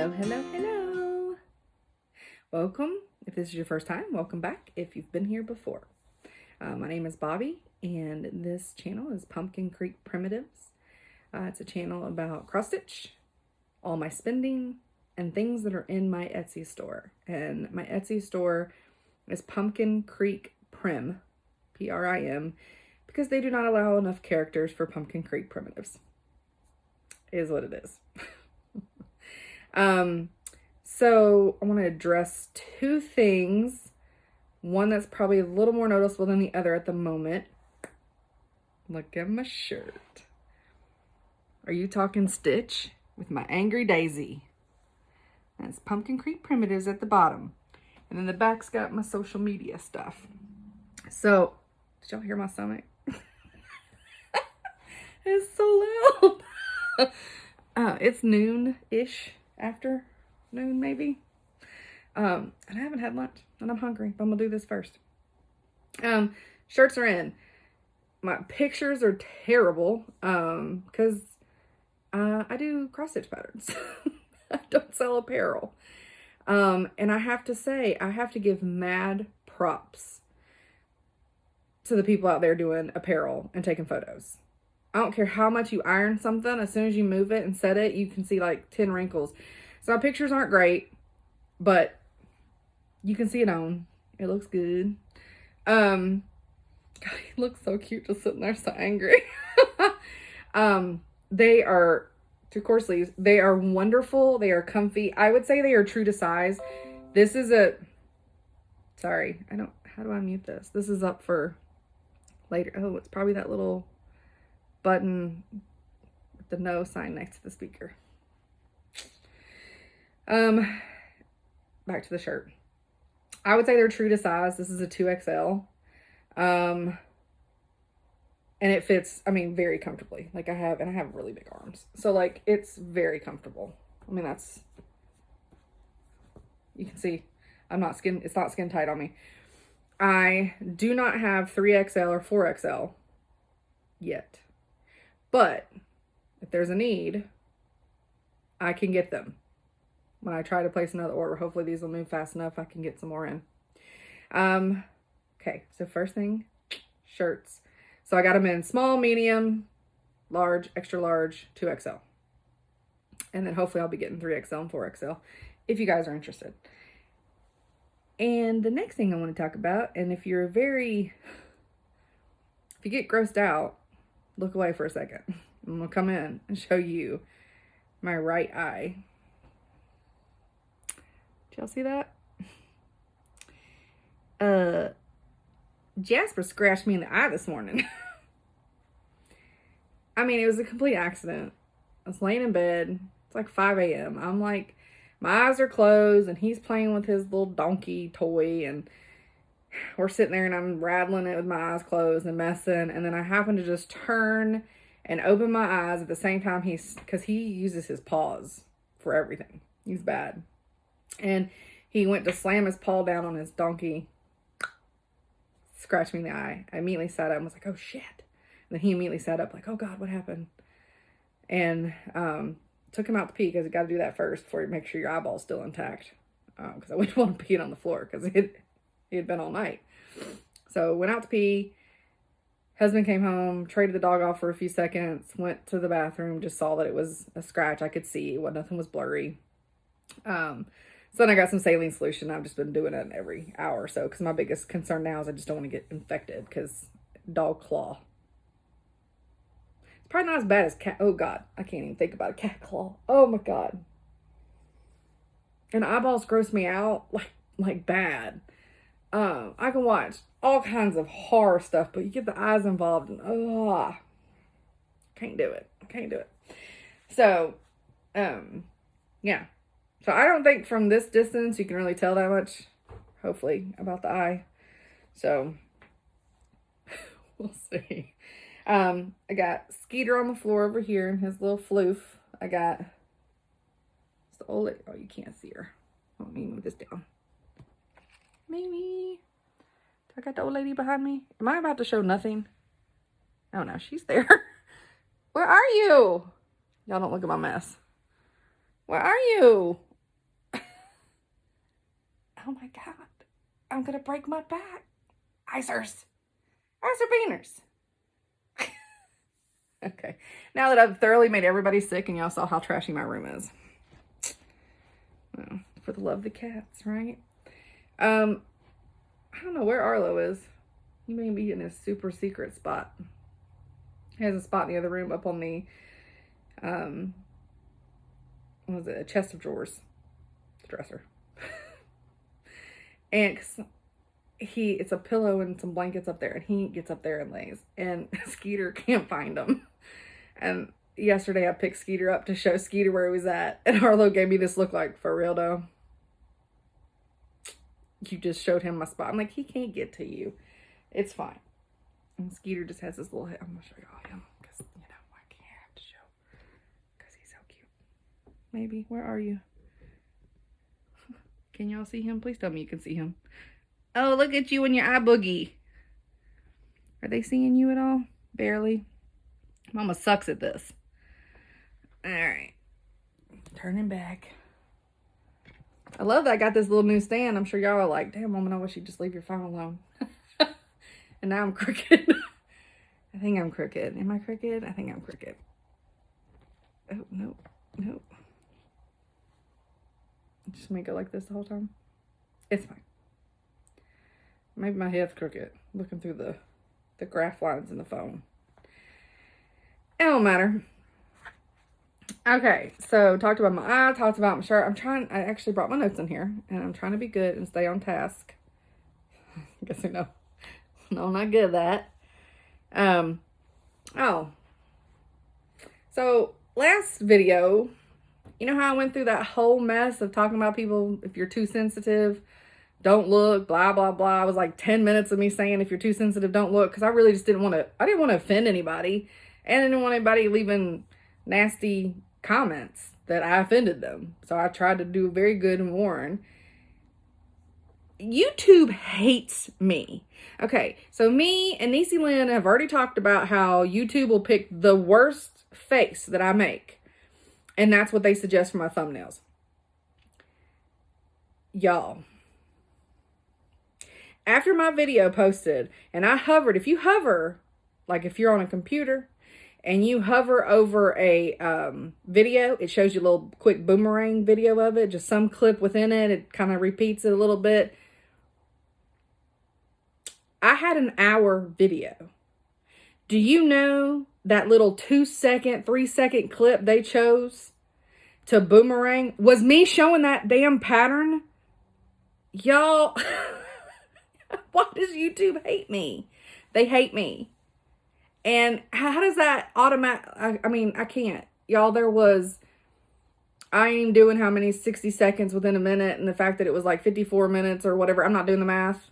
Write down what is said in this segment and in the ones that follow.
Hello, hello, hello. Welcome. If this is your first time, welcome back if you've been here before. My name is Bobby, and this channel is Pumpkin Creek Primitives. It's a channel about cross stitch, all my spending, and things that are in my Etsy store. And my Etsy store is Pumpkin Creek Prim, P-R-I-M, because they do not allow enough characters for Pumpkin Creek Primitives. Is what it is. So I want to address two things. One that's probably a little more noticeable than the other at the moment. Look at my shirt. Are you talking stitch with my Angry Daisy? That's Pumpkin Creek Primitives at the bottom. And then the back's got my social media stuff. So, did y'all hear my stomach? It's so loud. It's noon-ish, afternoon maybe. And I haven't had lunch and I'm hungry, but I'm gonna do this first. Shirts are in. My pictures are terrible because I do cross stitch patterns. I don't sell apparel. And I have to say, I have to give mad props to the people out there doing apparel and taking photos. I don't care how much you iron something, as soon as you move it and set it, you can see like 10 wrinkles. So my pictures aren't great, but you can see it on. It looks good. God, he looks so cute just sitting there so angry. They are 2-core sleeves. They are wonderful. They are comfy. I would say they are true to size. This is sorry, how do I mute this? This is up for later. Oh, it's probably that little button with the no sign next to the speaker. Back to the shirt. I would say they're true to size. This is a 2XL. And it fits, I mean, very comfortably. Like I have really big arms. So like, it's very comfortable. I mean, you can see it's not skin tight on me. I do not have 3XL or 4XL yet. But if there's a need, I can get them. When I try to place another order, hopefully these will move fast enough I can get some more in. Okay, so first thing, shirts. So I got them in small, medium, large, extra large, 2XL. And then hopefully I'll be getting 3XL and 4XL if you guys are interested. And the next thing I want to talk about, and if you get grossed out, look away for a second. I'm going to come in and show you my right eye. Did y'all see that? Jasper scratched me in the eye this morning. I mean, it was a complete accident. I was laying in bed. It's like 5 a.m. I'm like, my eyes are closed and he's playing with his little donkey toy and we're sitting there and I'm rattling it with my eyes closed and messing. And then I happen to just turn and open my eyes at the same time because he uses his paws for everything. He's bad. And he went to slam his paw down on his donkey, scratched me in the eye. I immediately sat up and was like, oh shit. And then he immediately sat up like, oh God, what happened? And took him out to pee because you got to do that first before you make sure your eyeball's still intact. Because I wouldn't want to pee it on the floor because he had been all night. So went out to pee. Husband came home, traded the dog off for a few seconds, went to the bathroom, just saw that it was a scratch. I could see nothing was blurry. So then I got some saline solution. I've just been doing it every hour or so because my biggest concern now is I just don't want to get infected because dog claw. It's probably not as bad as cat. Oh God, I can't even think about a cat claw. Oh my God. And eyeballs gross me out like bad. I can watch all kinds of horror stuff, but you get the eyes involved and can't do it. So, yeah. So I don't think from this distance you can really tell that much, hopefully, about the eye. So, we'll see. I got Skeeter on the floor over here in his little floof. I got the old lady. Oh, you can't see her. Let me move this down. Maybe. Do I got the old lady behind me? Am I about to show nothing? Oh no, she's there. Where are you? Y'all don't look at my mess. Where are you? oh my God, I'm going to break my back. Icers beaners. Okay, now that I've thoroughly made everybody sick and y'all saw how trashy my room is. Well, for the love of the cats, right? I don't know where Arlo is. He may be in his super secret spot. He has a spot in the other room up on the, what was it, a chest of drawers. Dresser. And it's a pillow and some blankets up there, and he gets up there and lays, and Skeeter can't find him. And yesterday I picked Skeeter up to show Skeeter where he was at, and Arlo gave me this look like, for real though? You just showed him my spot. I'm like, he can't get to you. It's fine. And Skeeter just has this little head. I'm gonna show y'all him, because you know I can't have to show, because he's so cute. Maybe, where are you? Can y'all see him? Please tell me you can see him. Oh, look at you and your eye boogie. Are they seeing you at all? Barely. Mama sucks at this. All right. Turning back. I love that I got this little new stand. I'm sure y'all are like, damn, Mama, I wish you'd just leave your phone alone. And now I'm crooked. I think I'm crooked. Am I crooked? I think I'm crooked. Oh, no. No. Just make it like this the whole time. It's fine. Maybe my head's crooked. Looking through the graph lines in the phone. It don't matter. Okay, so talked about my eye, talked about my shirt. I actually brought my notes in here, and I'm trying to be good and stay on task. I guess I know. No, I'm not good at that. Oh. So, last video, you know how I went through that whole mess of talking about people, if you're too sensitive, don't look, blah, blah, blah. It was like 10 minutes of me saying, if you're too sensitive, don't look. Because I really just didn't want to offend anybody. And I didn't want anybody leaving nasty comments that I offended them. So I tried to do very good and warn. YouTube hates me. Okay, so me and Niecy Lynn have already talked about how YouTube will pick the worst face that I make. And that's what they suggest for my thumbnails. Y'all. After my video posted, and I hovered, if you hover, like if you're on a computer, and you hover over a video, it shows you a little quick boomerang video of it, just some clip within it. It kind of repeats it a little bit. I had an hour video. Do you know that little 2-second, 3-second clip they chose to boomerang was me showing that damn pattern? Y'all, why does YouTube hate me? They hate me. And how does that I mean, I can't. Y'all, I ain't doing how many 60 seconds within a minute, and the fact that it was like 54 minutes or whatever. I'm not doing the math.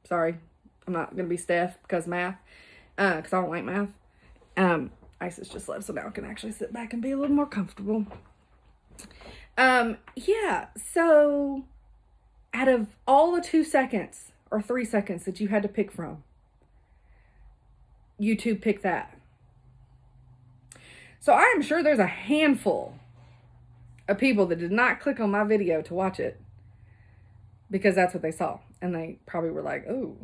Sorry. I'm not going to be Steph because math. Because I don't like math. Isis just left, so now I can actually sit back and be a little more comfortable. Yeah, so out of all the 2 seconds or 3 seconds that you had to pick from, YouTube picked that. So I am sure there's a handful of people that did not click on my video to watch it because that's what they saw. And they probably were like, oh.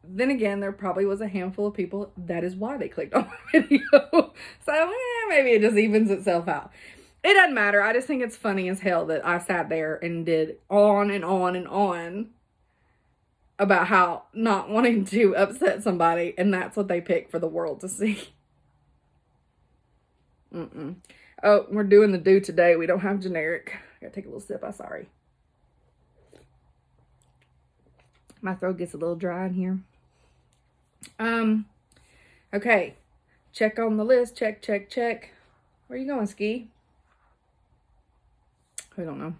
Then again, there probably was a handful of people. That is why they clicked on my video. So maybe it just evens itself out. It doesn't matter. I just think it's funny as hell that I sat there and did on and on and on about how not wanting to upset somebody, and that's what they pick for the world to see. Oh, we're doing the do today. We don't have generic. I gotta take a little sip. I'm sorry. My throat gets a little dry in here. Okay. Check on the list. Check, check, check. Where are you going, Ski? I don't know.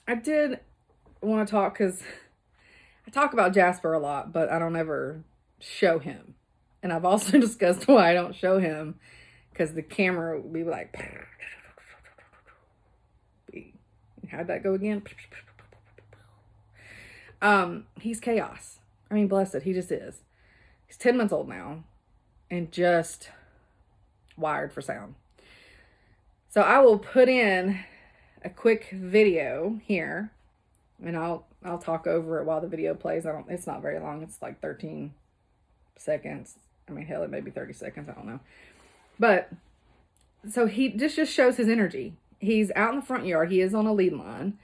I did want to talk because I talk about Jasper a lot, but I don't ever show him. And I've also discussed why I don't show him, because the camera would be like, how'd that go again? He's chaos. I mean, bless it, he just is. He's 10 months old now and just wired for sound. So I will put in a quick video here, and I'll talk over it while the video plays. It's not very long. It's like 13 seconds. I mean, hell, it may be 30 seconds. I don't know. But so he just shows his energy. He's out in the front yard. He is on a lead line,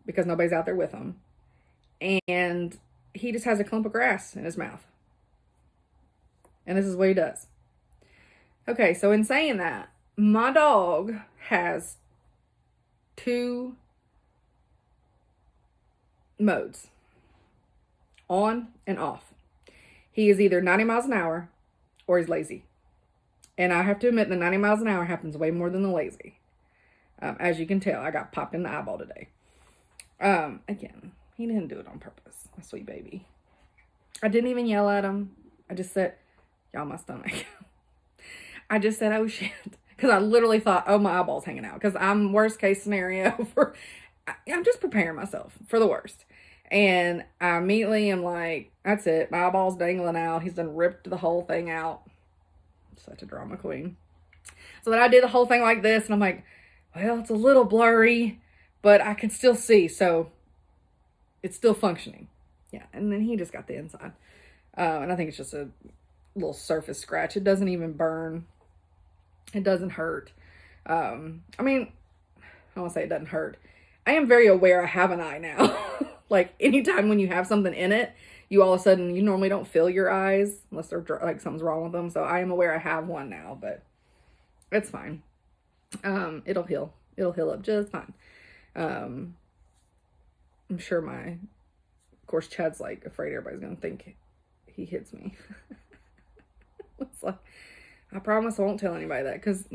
because nobody's out there with him. And he just has a clump of grass in his mouth. And this is what he does. Okay, so in saying that, my dog has 2 modes. On and off. He is either 90 miles an hour or he's lazy. And I have to admit, the 90 miles an hour happens way more than the lazy. As you can tell, I got popped in the eyeball today. Again, he didn't do it on purpose, my sweet baby. I didn't even yell at him. I just said, y'all, my stomach. I just said, oh shit. Because I literally thought, oh, my eyeball's hanging out. Because I'm worst case scenario I'm just preparing myself for the worst. And I immediately am like, that's it. My eyeball's dangling out. He's done ripped the whole thing out. Such a drama queen. So then I did the whole thing like this. And I'm like, well, it's a little blurry, but I can still see. So it's still functioning. Yeah. And then he just got the inside. And I think it's just a little surface scratch. It doesn't even burn. It doesn't hurt. I mean, I won't say it doesn't hurt. I am very aware I have an eye now. Like anytime when you have something in it, you all of a sudden, you normally don't feel your eyes unless they're like something's wrong with them. So I am aware I have one now, but it's fine. It'll heal. It'll heal up just fine. I'm sure of course, Chad's like afraid everybody's going to think he hits me. It's like, I promise I won't tell anybody that. Cause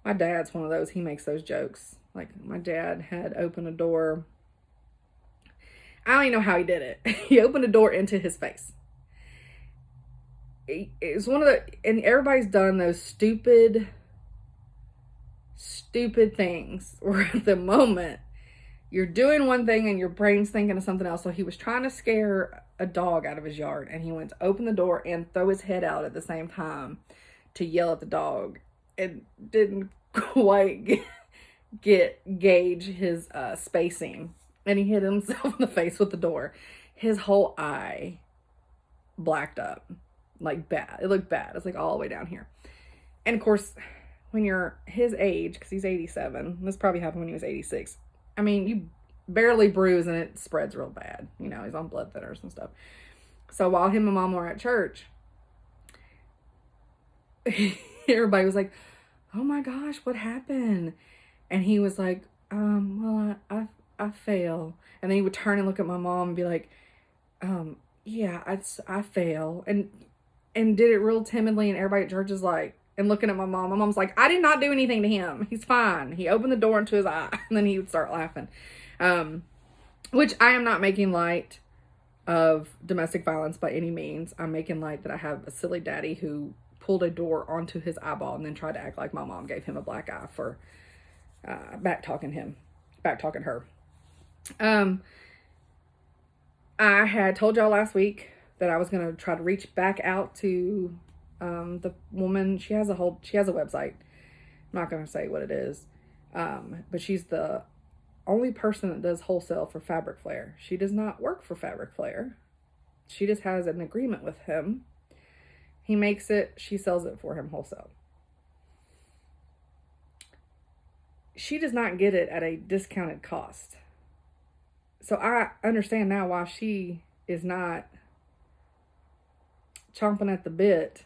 my dad's one of those, he makes those jokes. Like my dad had opened a door. I don't even know how he did it. He opened a door into his face. It's one of and everybody's done those stupid things where at the moment you're doing one thing and your brain's thinking of something else. So he was trying to scare a dog out of his yard, and he went to open the door and throw his head out at the same time to yell at the dog. It didn't quite gauge his spacing, and he hit himself in the face with the door. His whole eye blacked up, like bad. It looked bad. It's like all the way down here. And of course, when you're his age, because he's 87, this probably happened when he was 86. I mean, you barely bruise and it spreads real bad. He's on blood thinners and stuff. So while him and mom were at church, everybody was like, oh my gosh, what happened? And he was like, well, I fail. And then he would turn and look at my mom and be like, yeah, I fail. And did it real timidly. And everybody at church is like, and looking at my mom. My mom's like, I did not do anything to him. He's fine. He opened the door into his eye. And then he would start laughing. Which I am not making light of domestic violence by any means. I'm making light that I have a silly daddy who pulled a door onto his eyeball and then tried to act like my mom gave him a black eye for back talking her. I had told y'all last week that I was going to try to reach back out to the woman. She has a website. I'm not going to say what it is. But she's the only person that does wholesale for Fabric Flare. She does not work for Fabric Flare. She just has an agreement with him. He makes it, she sells it for him wholesale. She does not get it at a discounted cost. So I understand now why she is not chomping at the bit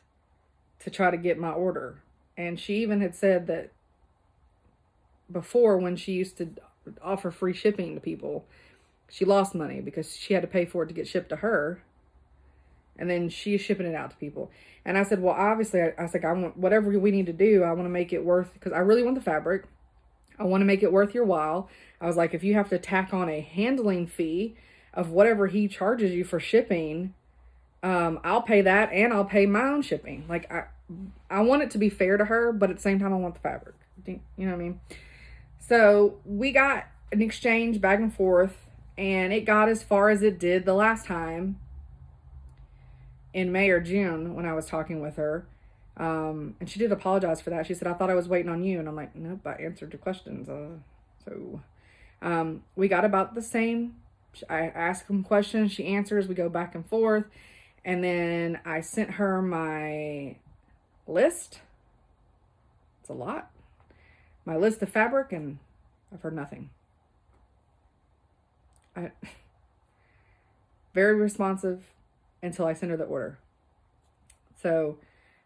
to try to get my order. And she even had said that before, when she used to offer free shipping to people, she lost money because she had to pay for it to get shipped to her. And then she's shipping it out to people. And I said, well, obviously, I was like, I want whatever we need to do. I want to make it worth, because I really want the fabric. I want to make it worth your while. I was like, if you have to tack on a handling fee of whatever he charges you for shipping, I'll pay that, and I'll pay my own shipping. Like, I want it to be fair to her, but at the same time, I want the fabric. You know what I mean? So we got an exchange back and forth, and it got as far as it did the last time in May or June when I was talking with her. And she did apologize for that. She said, I thought I was waiting on you. And I'm like, nope, I answered your questions. We got about the same. I ask him questions, she answers, we go back and forth. And then I sent her my list. It's a lot. My list of fabric, and I've heard nothing. Very responsive until I send her the order. So,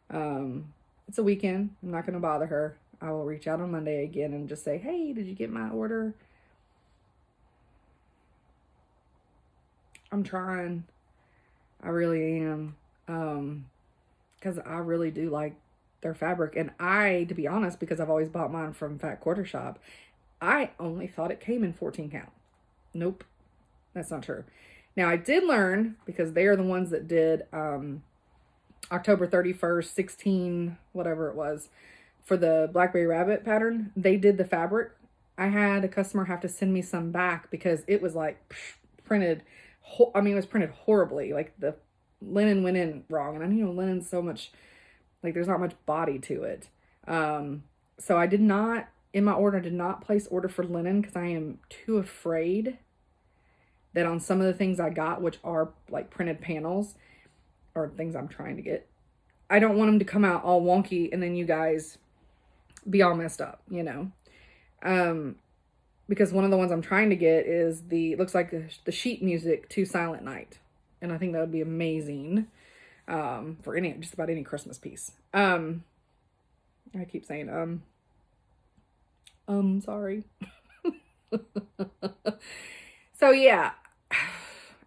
it's a weekend. I'm not going to bother her. I will reach out on Monday again and just say, hey, did you get my order? I'm trying. I really am. Because I really do like their fabric. And to be honest, because I've always bought mine from Fat Quarter Shop, I only thought it came in 14 count. Nope. That's not true. Now, I did learn, because they are the ones that did October 31st, 16, whatever it was, for the Blackberry Rabbit pattern. They did the fabric. I had a customer have to send me some back because it was like printed. I mean, it was printed horribly. Like the linen went in wrong. And linen's so much, like there's not much body to it. So I did not, in my order, I did not place order for linen because I am too afraid that on some of the things I got, which are like printed panels or things I'm trying to get, I don't want them to come out all wonky and then you guys be all messed up, because one of the ones I'm trying to get is looks like the sheet music to Silent Night. And I think that would be amazing for just about any Christmas piece. I keep saying, sorry. So yeah,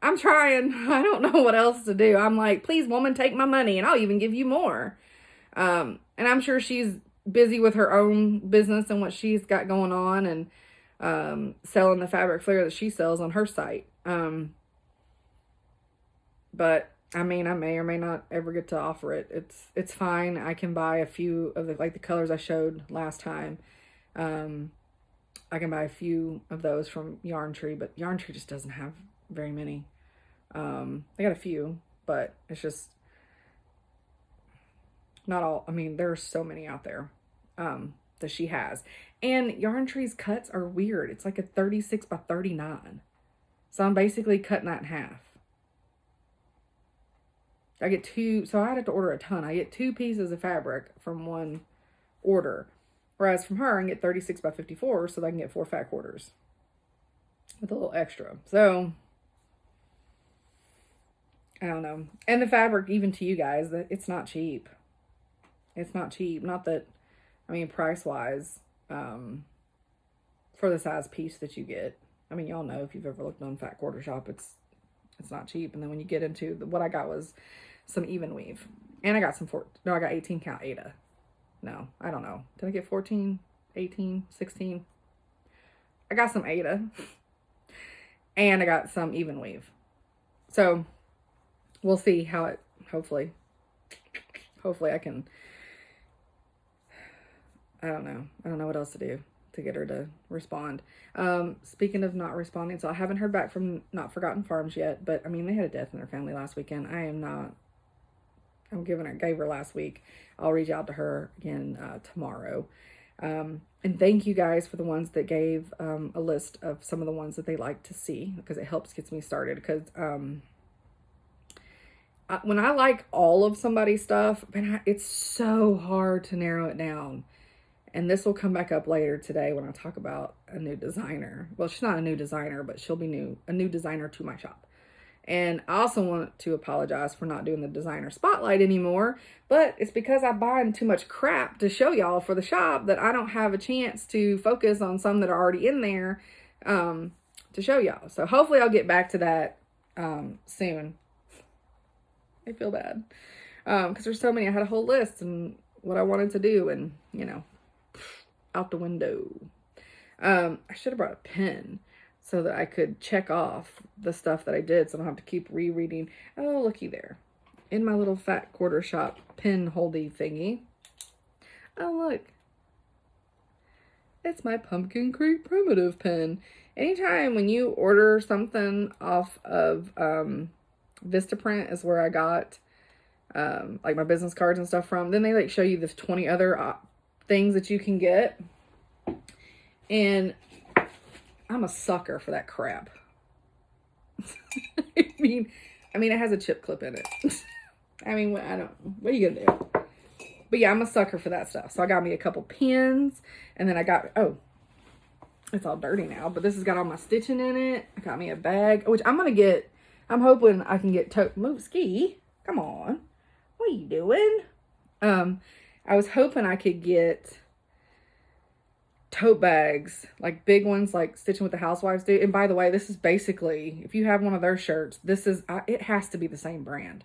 I'm trying. I don't know what else to do. I'm like, please, woman, take my money and I'll even give you more. And I'm sure she's busy with her own business and what she's got going on, and selling the fabric flare that she sells on her site. But I mean, I may or may not ever get to offer it. It's fine. I can buy a few of the colors I showed last time. I can buy a few of those from Yarn Tree, but Yarn Tree just doesn't have very many. They got a few, but it's just not all. I mean, there's so many out there that she has. And Yarn Tree's cuts are weird. It's like a 36 by 39. So I'm basically cutting that in half. I get two, so I'd have to order a ton. I get 2 pieces of fabric from one order. Whereas from her, I can get 36 by 54, so I can get 4 fat quarters with a little extra. So, I don't know. And the fabric, even to you guys, it's not cheap. It's not cheap. Not that, I mean, price-wise, for the size piece that you get. I mean, y'all know if you've ever looked on Fat Quarter Shop, it's not cheap. And then when you get into what I got was some even weave. And I got I got 18 count Ada. No, I don't know. Did I get 14, 18, 16? I got some Ada. And I got some even weave. So, we'll see how it, hopefully I can, I don't know what else to do to get her to respond. Speaking of not responding, so I haven't heard back from Not Forgotten Farms yet, but I mean, they had a death in their family last weekend. Gave her last week. I'll reach out to her again tomorrow. And thank you guys for the ones that gave a list of some of the ones that they like to see, because it gets me started. Because when I like all of somebody's stuff, it's so hard to narrow it down. And this will come back up later today when I talk about a new designer. Well, she's not a new designer, but she'll be a new designer to my shop. And I also want to apologize for not doing the designer spotlight anymore, but it's because I buy too much crap to show y'all for the shop that I don't have a chance to focus on some that are already in there to show y'all. So hopefully I'll get back to that soon. I feel bad because there's so many. I had a whole list and what I wanted to do, and out the window. I should have brought a pen so that I could check off the stuff that I did, so I don't have to keep rereading. Oh, looky there. In my little Fat Quarter Shop pen holdy thingy. Oh, look. It's my Pumpkin Creek Primitive pen. Anytime when you order something off of Vistaprint is where I got like my business cards and stuff from. Then they like show you the 20 other things that you can get. And I'm a sucker for that crap. I mean, it has a chip clip in it. I mean, what are you gonna do? But yeah, I'm a sucker for that stuff. So I got me a couple pins, and then I got, oh, it's all dirty now, but this has got all my stitching in it. I got me a bag, which I'm hoping I can get move ski. Come on. What are you doing? I was hoping I could get tote bags, like big ones, like Stitching with the Housewives do. And by the way, this is basically, if you have one of their shirts, it has to be the same brand.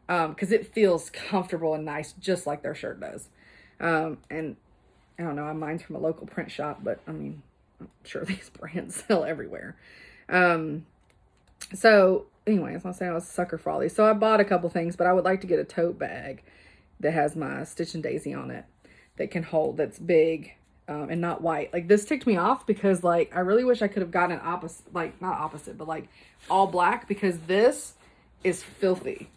Because it feels comfortable and nice, just like their shirt does. And I don't know, mine's from a local print shop, but I mean, I'm sure these brands sell everywhere. So anyways, I'm saying I was a sucker for all these. So I bought a couple things, but I would like to get a tote bag that has my Stitch and Daisy on it, that can hold, that's big, and not white. Like, this ticked me off because, like, I really wish I could have gotten an opposite, like, not opposite, but like all black, because this is filthy.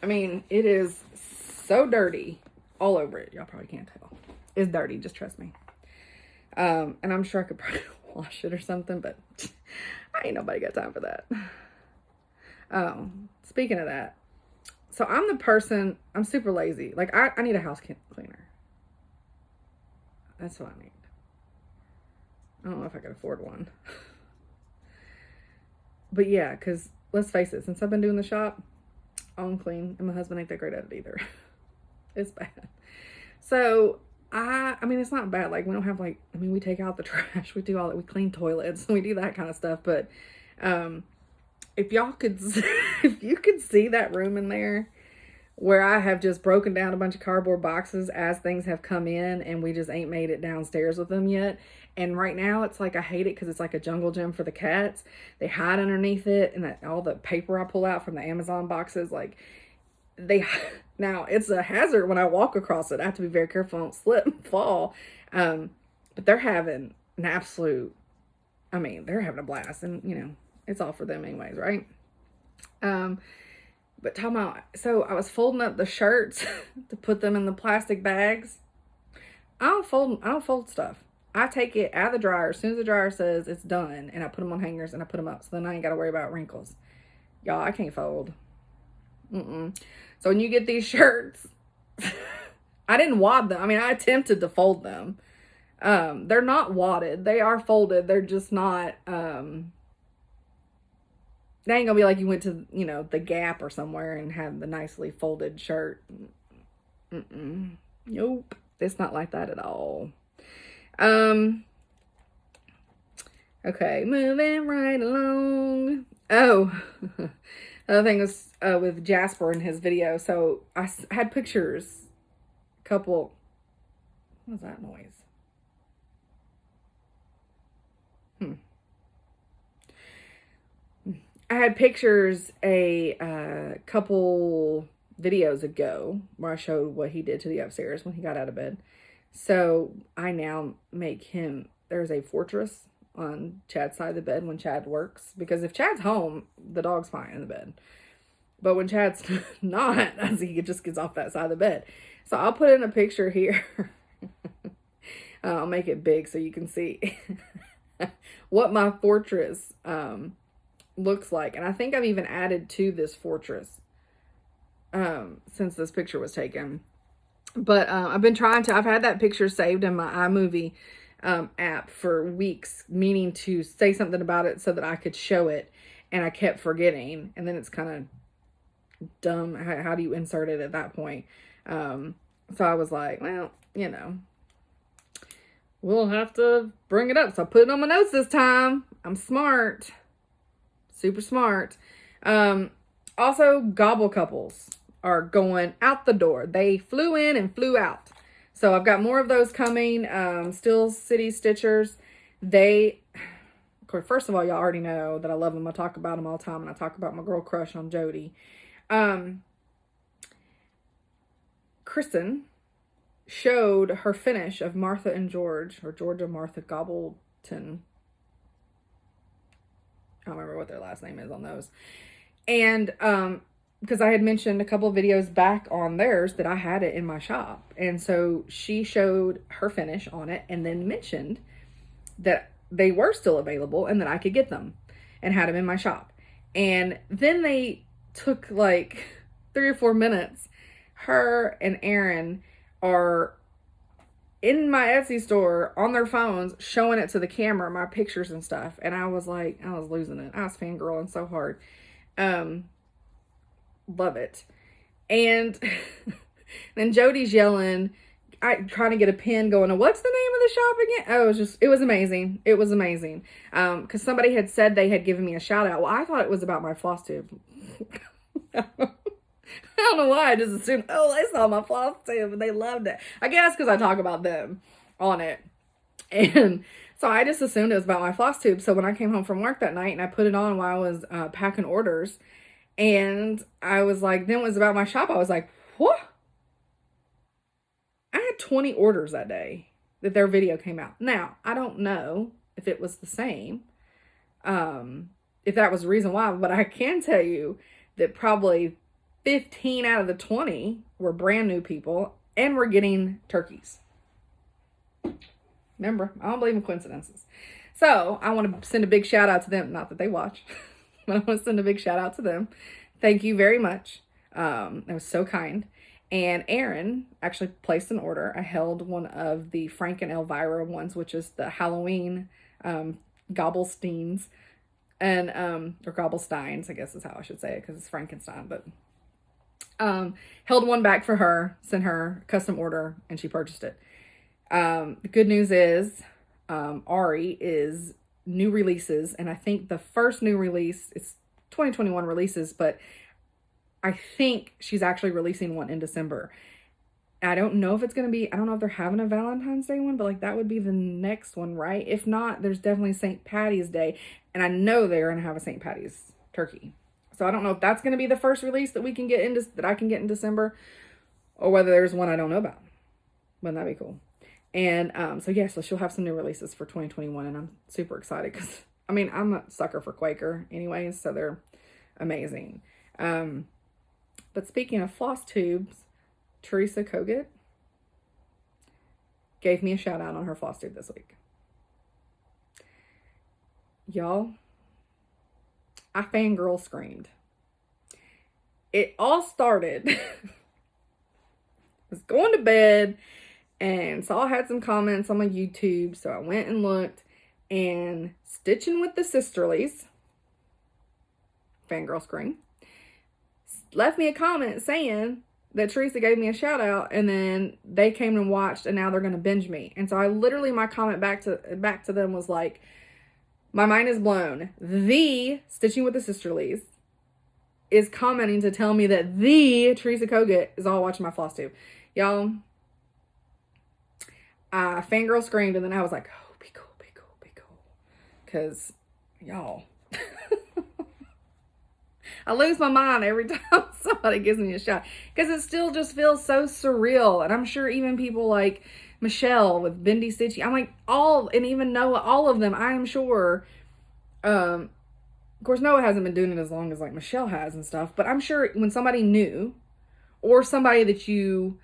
I mean, it is so dirty all over it. Y'all probably can't tell. It's dirty, just trust me. And I'm sure I could probably wash it or something, but I ain't nobody got time for that. Oh, speaking of that, so I'm super lazy. Like, I need a house cleaner. That's what I need. I don't know if I can afford one. But yeah, because let's face it, since I've been doing the shop, I'm clean, and my husband ain't that great at it either. It's bad. So I mean, it's not bad. Like, we don't have, like, I mean, we take out the trash, we do all that, we clean toilets, we do that kind of stuff. But if y'all could, if you could see that room in there, where I have just broken down a bunch of cardboard boxes as things have come in, and we just ain't made it downstairs with them yet. And right now it's like, I hate it because it's like a jungle gym for the cats. They hide underneath it, and all the paper I pull out from the Amazon boxes, like, now it's a hazard when I walk across it. I have to be very careful I don't slip and fall. But they're having an absolute, I mean, they're having a blast, and you know, it's all for them anyways, right? But talking about, so I was folding up the shirts to put them in the plastic bags. I don't fold stuff. I take it out of the dryer as soon as the dryer says it's done, and I put them on hangers and I put them up, so then I ain't got to worry about wrinkles. Y'all, I can't fold. So when you get these shirts, I didn't wad them. I mean, I attempted to fold them. They're not wadded. They are folded. They're just not, they ain't gonna be like you went to, you know, the Gap or somewhere and had the nicely folded shirt. Nope. It's not like that at all. Okay, moving right along. Oh, another thing was with Jasper in his video. So I had pictures, what was that noise? I had pictures a couple videos ago where I showed what he did to the upstairs when he got out of bed. So I now make him, there's a fortress on Chad's side of the bed when Chad works. Because if Chad's home, the dog's fine in the bed. But when Chad's not, he just gets off that side of the bed. So I'll put in a picture here. I'll make it big so you can see what my fortress looks like. And I think I've even added to this fortress since this picture was taken. But I've had that picture saved in my iMovie app for weeks, meaning to say something about it so that I could show it, and I kept forgetting. And then it's kind of dumb. How do you insert it at that point? So I was like, well, you know, we'll have to bring it up. So I put it on my notes this time. I'm smart. Super smart. Also, gobble couples are going out the door. They flew in and flew out. So I've got more of those coming. Still City Stitchers. Of course, first of all, y'all already know that I love them. I talk about them all the time, and I talk about my girl crush on Jody. Kristen showed her finish of Martha and George, or Georgia Martha Gobbleton. I don't remember what their last name is on those. And because I had mentioned a couple of videos back on theirs that I had it in my shop. And so she showed her finish on it and then mentioned that they were still available and that I could get them and had them in my shop. And then they took like 3 or 4 minutes. Her and Aaron are in my Etsy store on their phones showing it to the camera, my pictures and stuff. And I was like, I was losing it. I was fangirling so hard. Love it. And then Jody's yelling, trying to get a pin going, what's the name of the shop again? Oh, it was amazing. It was amazing. Because somebody had said they had given me a shout out. Well, I thought it was about my Flosstube. I don't know why. I just assumed, oh, they saw my Flosstube and they loved it. I guess because I talk about them on it. And so I just assumed it was about my Flosstube. So when I came home from work that night and I put it on while I was packing orders, and I was like, then it was about my shop. I was like, what? I had 20 orders that day that their video came out. Now, I don't know if it was the same, if that was the reason why, but I can tell you that probably 15 out of the 20 were brand new people and were getting turkeys. Remember, I don't believe in coincidences. So I want to send a big shout out to them. Not that they watch, but I want to send a big shout out to them. Thank you very much. It was so kind. And Aaron actually placed an order. I held one of the Frank and Elvira ones, which is the Halloween Gobblesteins. And, or Gobblesteins, I guess is how I should say it, because it's Frankenstein. But held one back for her, sent her a custom order, and she purchased it. The good news is Ari is new releases, and I think the first new release, it's 2021 releases, but I think she's actually releasing one in December. I don't know if it's going to be, I don't know if they're having a Valentine's Day one, but like that would be the next one, right? If not, there's definitely St. Patty's Day, and I know they're going to have a St. Patty's turkey. So I don't know if that's going to be the first release that we can get into, that I can get in December, or whether there's one I don't know about. Wouldn't that be cool? And so yeah, so she'll have some new releases for 2021, and I'm super excited because, I mean, I'm a sucker for Quaker anyways, so they're amazing. But speaking of floss tubes, Teresa Kogut gave me a shout out on her floss tube this week. Y'all, I fangirl screamed. It all started, I was going to bed and saw I had some comments on my YouTube, so I went and looked, and Stitching with the Sisterlies, fangirl scream, left me a comment saying that Teresa gave me a shout out, and then they came and watched, and now they're going to binge me. And so I literally, my comment back to them was like, my mind is blown. The Stitching with the Sisterlies is commenting to tell me that the Teresa Kogut is all watching my floss tube. Y'all, I fangirl screamed, and then I was like, oh, be cool, be cool, be cool. Because, y'all, I lose my mind every time somebody gives me a shot. Because it still just feels so surreal. And I'm sure even people like Michelle with Bendy Stitchy, I'm like, and even Noah, all of them, I am sure. Of course, Noah hasn't been doing it as long as like Michelle has and stuff. But I'm sure when somebody new, or somebody that you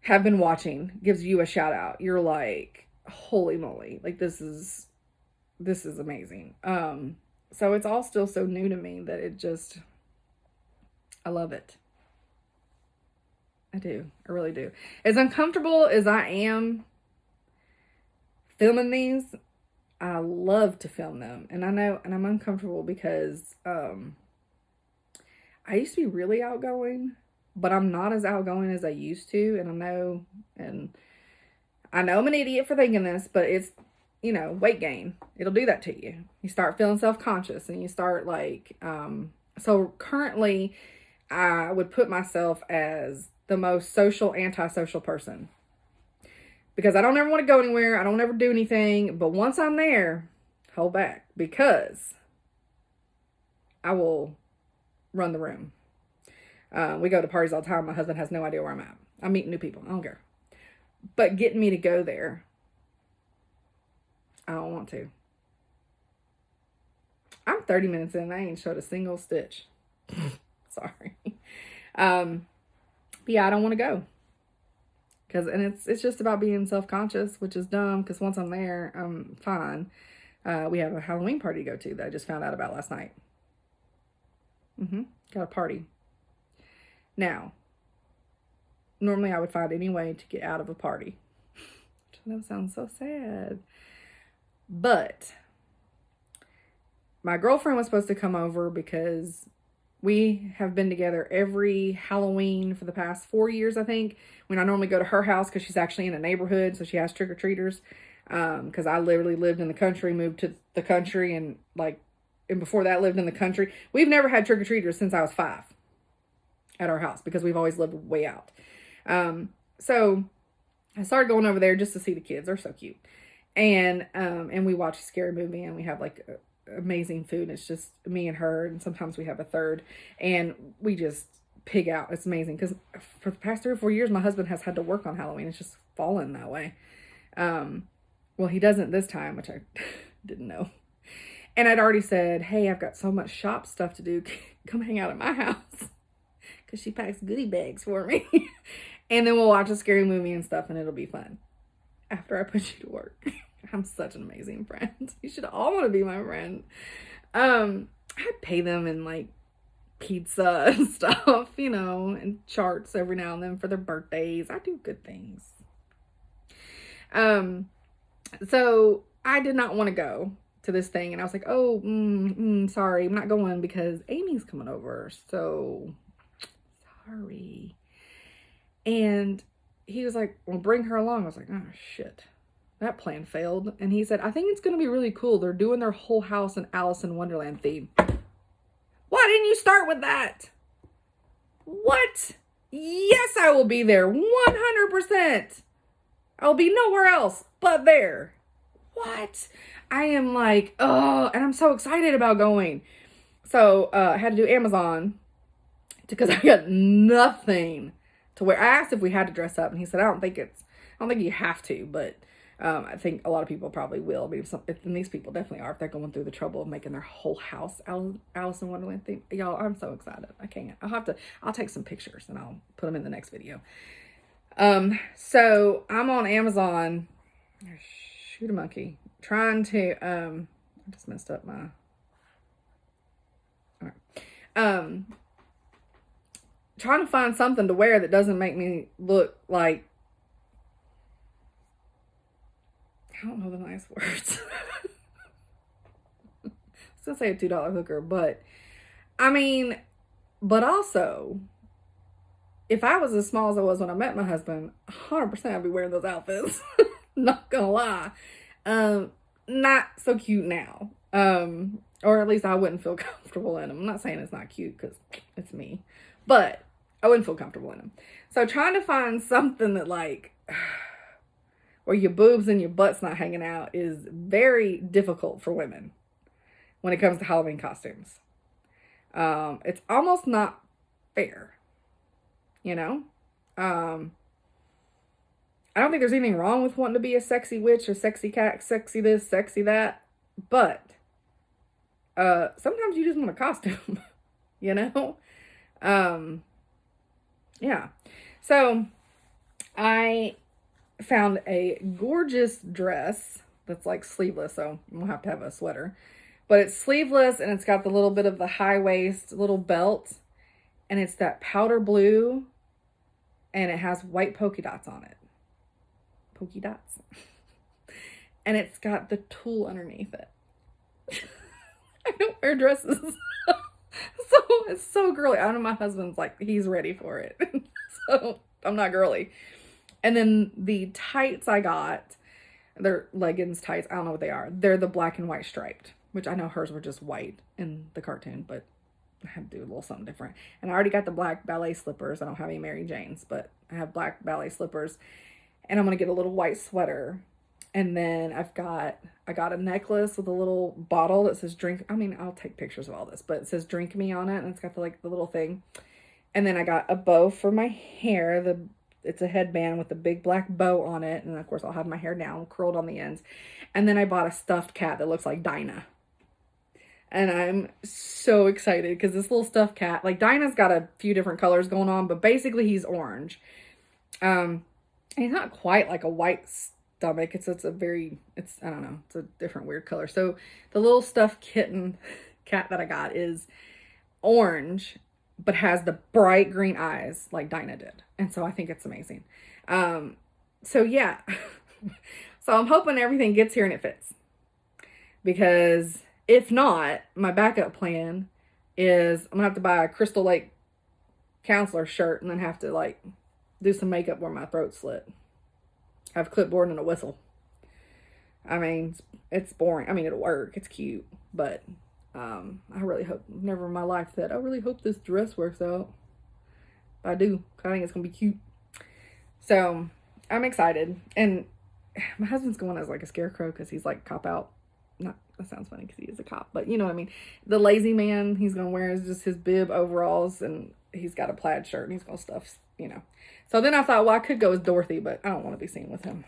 have been watching gives you a shout out, you're like, holy moly, like this is amazing. So it's all still so new to me that it just, I love it. I do. I really do. As uncomfortable as I am filming these, I love to film them. And I know, and I'm uncomfortable because I used to be really outgoing, but I'm not as outgoing as I used to. And I know I'm an idiot for thinking this, but it's, you know, weight gain. It'll do that to you. You start feeling self-conscious, and you start like, so currently I would put myself as the most social, antisocial person, because I don't ever want to go anywhere. I don't ever do anything, but once I'm there, hold back, because I will run the room. We go to parties all the time. My husband has no idea where I'm at. I'm meeting new people. I don't care. But getting me to go there, I don't want to. I'm 30 minutes in and I ain't showed a single stitch. Sorry. But yeah, I don't want to go. And it's just about being self-conscious, which is dumb, because once I'm there, I'm fine. We have a Halloween party to go to that I just found out about last night. Got a party. Now, normally I would find any way to get out of a party. That sounds so sad. But my girlfriend was supposed to come over because we have been together every Halloween for the past 4 years, I think. When I normally go to her house, because she's actually in a neighborhood, so she has trick-or-treaters. Because I literally lived in the country, moved to the country, and before that lived in the country. We've never had trick-or-treaters since I was 5 at our house, because we've always lived way out. So I started going over there just to see the kids. They're so cute. And we watch a scary movie, and we have amazing food. It's just me and her, and sometimes we have a third, and we just pig out. It's amazing, because for the past 3 or 4 years, my husband has had to work on Halloween. It's just fallen that way. Well, he doesn't this time, which I didn't know. And I'd already said, hey, I've got so much shop stuff to do. Come hang out at my house, because she packs goodie bags for me. And then we'll watch a scary movie and stuff, and it'll be fun after I put you to work. I'm such an amazing friend. You should all want to be my friend. I pay them in pizza and stuff, and charts every now and then for their birthdays. I do good things. So I did not want to go to this thing, and I was like, oh, sorry, I'm not going because Amy's coming over. So sorry. And he was like, well, bring her along. I was like, oh shit. That plan failed. And he said, I think it's going to be really cool. They're doing their whole house in Alice in Wonderland theme. Why didn't you start with that? What? Yes, I will be there. 100%. I'll be nowhere else but there. What? I am and I'm so excited about going. So I had to do Amazon because I got nothing to wear. I asked if we had to dress up, and he said, I don't think you have to, but I think a lot of people probably will. And these people definitely are, if they're going through the trouble of making their whole house Alice in Wonderland theme. Y'all, I'm so excited. I can't. I'll take some pictures and I'll put them in the next video. So I'm on Amazon. Shoot a monkey. Trying to, I just messed up my, all right. Trying to find something to wear that doesn't make me look like, I don't know the nice words. I was gonna say a $2 hooker, but also, if I was as small as I was when I met my husband, 100% I'd be wearing those outfits. Not gonna lie. Not so cute now. Or at least I wouldn't feel comfortable in them. I'm not saying it's not cute, because it's me, but I wouldn't feel comfortable in them. So trying to find something that where your boobs and your butt's not hanging out is very difficult for women when it comes to Halloween costumes. It's almost not fair, I don't think there's anything wrong with wanting to be a sexy witch or sexy cat, sexy this, sexy that, but sometimes you just want a costume, Yeah. So I found a gorgeous dress that's sleeveless, so we'll have to have a sweater. But it's sleeveless, and it's got the little bit of the high waist little belt, and it's that powder blue, and it has white polka dots on it. Polka dots. And it's got the tulle underneath it. I don't wear dresses. So it's so girly. I know my husband's he's ready for it. So I'm not girly. And then the tights I got, they're leggings tights. I don't know what they are. They're the black and white striped, which I know hers were just white in the cartoon, but I had to do a little something different. And I already got the black ballet slippers. I don't have any Mary Janes, but I have black ballet slippers. And I'm going to get a little white sweater. And then I got a necklace with a little bottle that says drink. I'll take pictures of all this, but it says drink me on it. And it's got the little thing. And then I got a bow for my hair. It's a headband with a big black bow on it. And of course I'll have my hair down, curled on the ends. And then I bought a stuffed cat that looks like Dinah. And I'm so excited because this little stuffed cat, like Dinah's got a few different colors going on, but basically he's orange. And he's not quite like a white stomach. It's I don't know, it's a different weird color. So the little stuffed kitten cat that I got is orange, but has the bright green eyes like Dinah did. And so I think it's amazing. So yeah, so I'm hoping everything gets here and it fits, because if not, my backup plan is I'm gonna have to buy a Crystal Lake counselor shirt and then have to like do some makeup where my throat's slit. I have a clipboard and a whistle. I mean, it's boring. I mean, it'll work. It's cute, but I really hope, never in my life said, I really hope this dress works out. But I do. I think it's gonna be cute. So I'm excited, and my husband's going as like a scarecrow because he's like cop out. Not, that sounds funny because he is a cop, but you know what I mean. The lazy man he's gonna wear is just his bib overalls, and he's got a plaid shirt, and he's gonna stuff, you know. So then I thought, well, I could go as Dorothy, but I don't want to be seen with him.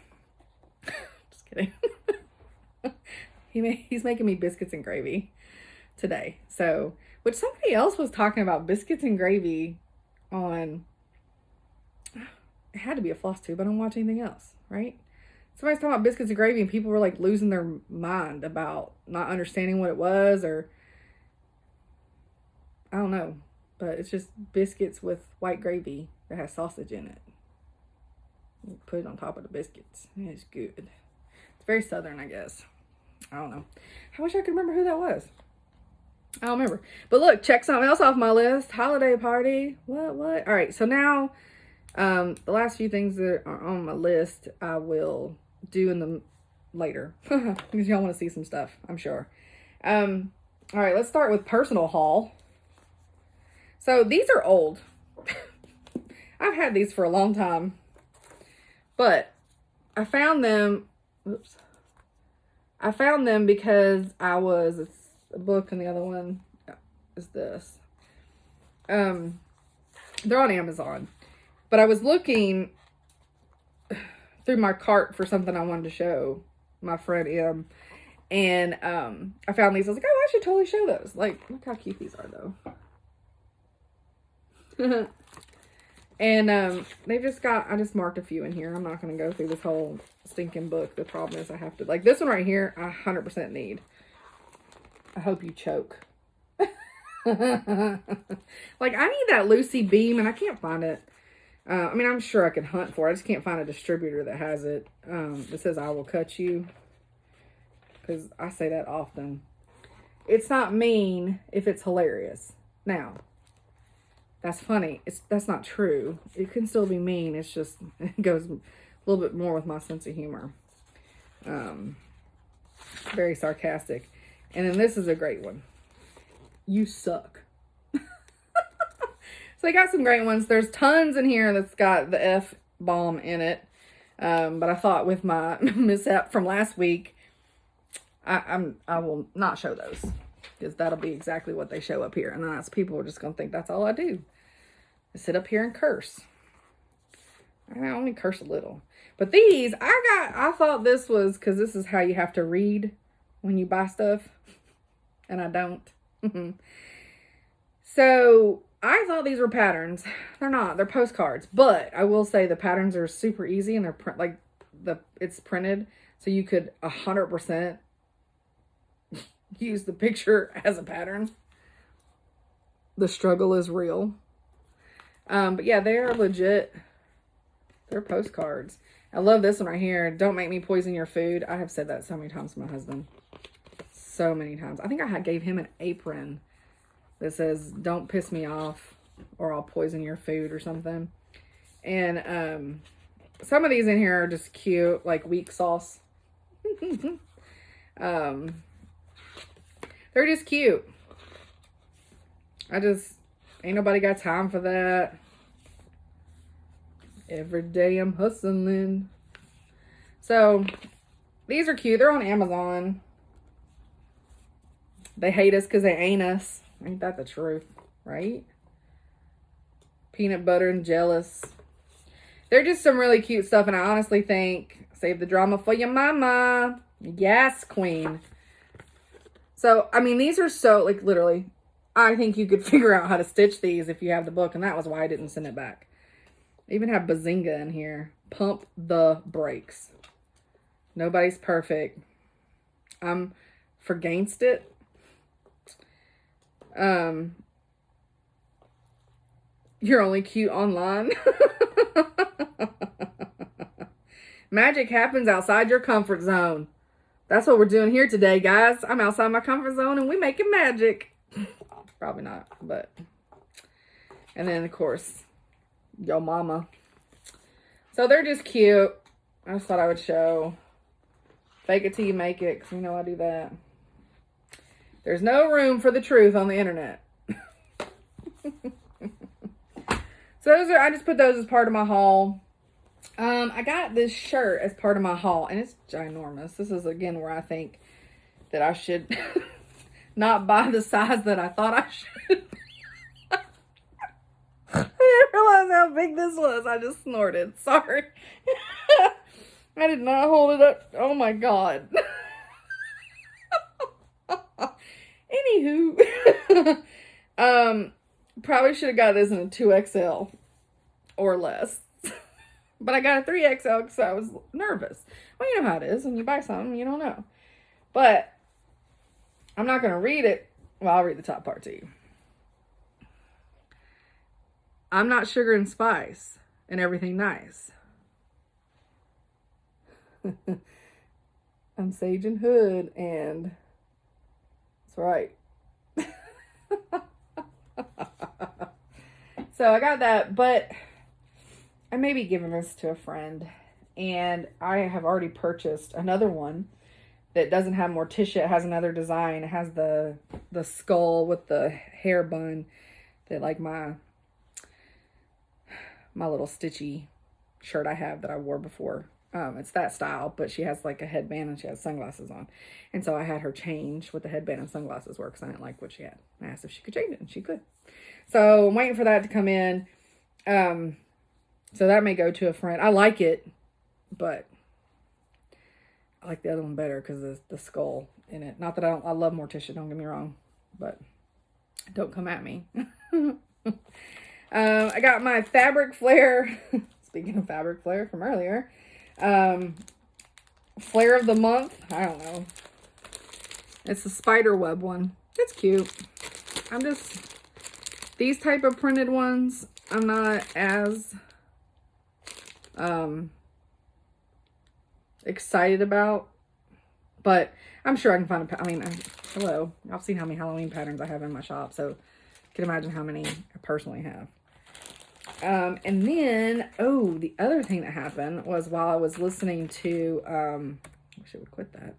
Just kidding. He's making me biscuits and gravy today. So, which somebody else was talking about biscuits and gravy on, it had to be a Flosstube. I don't watch anything else, right? Somebody's talking about biscuits and gravy, and people were like losing their mind about not understanding what it was, or I don't know, but it's just biscuits with white gravy that has sausage in it. You put it on top of the biscuits. It's good. It's very southern, I guess. I don't know. I wish I could remember who that was. I don't remember. But look, check something else off my list. Holiday party. What? All right. So now, the last few things that are on my list, I will do in the later because y'all want to see some stuff, I'm sure. All right. Let's start with personal haul. So these are old. I've had these for a long time, but I found them. Oops. I found them because it's a book, and the other one is this. They're on Amazon, but I was looking through my cart for something I wanted to show my friend M, and I found these. I was like, oh, I should totally show those. Like, look how cute these are, though. And I just marked a few in here. I'm not going to go through this whole stinking book. The problem is I have to, like this one right here, I 100% need. I hope you choke. Like, I need that Lucy Beam, and I can't find it. I mean, I'm sure I could hunt for it. I just can't find a distributor that has it. It says, I will cut you. Because I say that often. It's not mean if it's hilarious. Now, that's funny. That's not true. It can still be mean. It's just, it goes a little bit more with my sense of humor. Very sarcastic. And then this is a great one. You suck. So I got some great ones. There's tons in here that's got the F-bomb in it. But I thought with my mishap from last week, I will not show those. Because that'll be exactly what they show up here. And that's people are just going to think that's all I do. I sit up here and curse. I only curse a little. But these, I thought this was, because this is how you have to read when you buy stuff. And I don't. So, I thought these were patterns. They're not. They're postcards. But I will say the patterns are super easy, and they're it's printed. So you could 100% use the picture as a pattern. The struggle is real. But yeah, they're legit. They're postcards. I love this one right here. Don't make me poison your food. I have said that so many times to my husband. So many times. I think I gave him an apron that says, don't piss me off or I'll poison your food or something. And some of these in here are just cute, like weak sauce. They're just cute. Ain't nobody got time for that. Every day I'm hustling. So, these are cute. They're on Amazon. They hate us because they ain't us. Ain't that the truth, right? Peanut butter and jealous. They're just some really cute stuff, and I honestly think, save the drama for your mama. Yes, queen. So, I mean, these are so, like, literally, I think you could figure out how to stitch these if you have the book, and that was why I didn't send it back. I even have Bazinga in here. Pump the brakes. Nobody's perfect. I'm forgainst it. You're only cute online. Magic happens outside your comfort zone. That's what we're doing here today, guys. I'm outside my comfort zone and we making magic. Probably not, but. And then, of course, yo mama. So they're just cute. I just thought I would show. Fake it till you make it, because you know I do that. There's no room for the truth on the internet. So those are, I just put those as part of my haul. I got this shirt as part of my haul, and it's ginormous. This is, again, where I think that I should not buy the size that I thought I should. I didn't realize how big this was. I just snorted. Sorry. I did not hold it up. Oh, my God. Anywho. Probably should have got this in a 2XL or less. But I got a 3XL because I was nervous. Well, you know how it is. When you buy something, you don't know. But I'm not going to read it. Well, I'll read the top part to you. I'm not sugar and spice and everything nice. I'm Sage and Hood, and that's right. So I got that, but I may be giving this to a friend, and I have already purchased another one that doesn't have Morticia. It has another design. It has the skull with the hair bun that, like, my little stitchy shirt I have that I wore before. It's that style, but she has like a headband and she has sunglasses on. And so I had her change what the headband and sunglasses were because I didn't like what she had. I asked if she could change it, and she could. So I'm waiting for that to come in. So that may go to a friend. I like it, but I like the other one better because of the skull in it. Not that I love Morticia, don't get me wrong, but don't come at me. I got my fabric flare. Speaking of fabric flare from earlier, flare of the month. I don't know. It's the spider web one. It's cute. These type of printed ones, I'm not as excited about, but I'm sure I can find hello. I've seen how many Halloween patterns I have in my shop, so you can imagine how many I personally have. And then, the other thing that happened was while I was listening to, I wish I would quit that.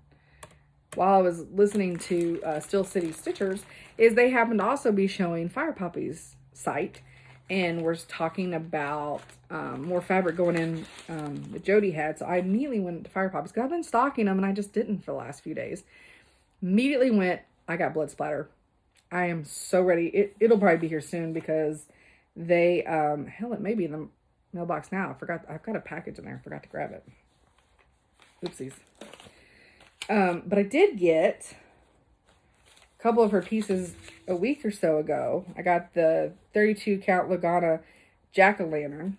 While I was listening to Steel City Stitchers, is they happened to also be showing Fire Poppy's site, and we're talking about more fabric going in that Jody had. So I immediately went to Fire Poppy's because I've been stocking them and I just didn't for the last few days. Immediately went, I got blood splatter. I am so ready. It'll probably be here soon because they, hell, it may be in the mailbox now. I've got a package in there. I forgot to grab it. Oopsies. But I did get a couple of her pieces a week or so ago. I got the 32 count Lagana jack-o'-lantern.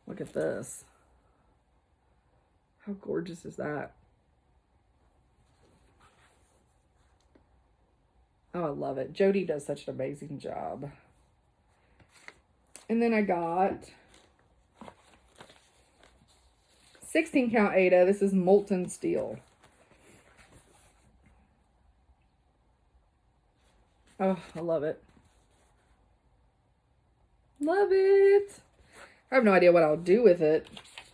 Look at this. How gorgeous is that? Oh, I love it. Jody does such an amazing job. And then I got 16 count Ada. This is molten steel. Oh, I love it. Love it. I have no idea what I'll do with it.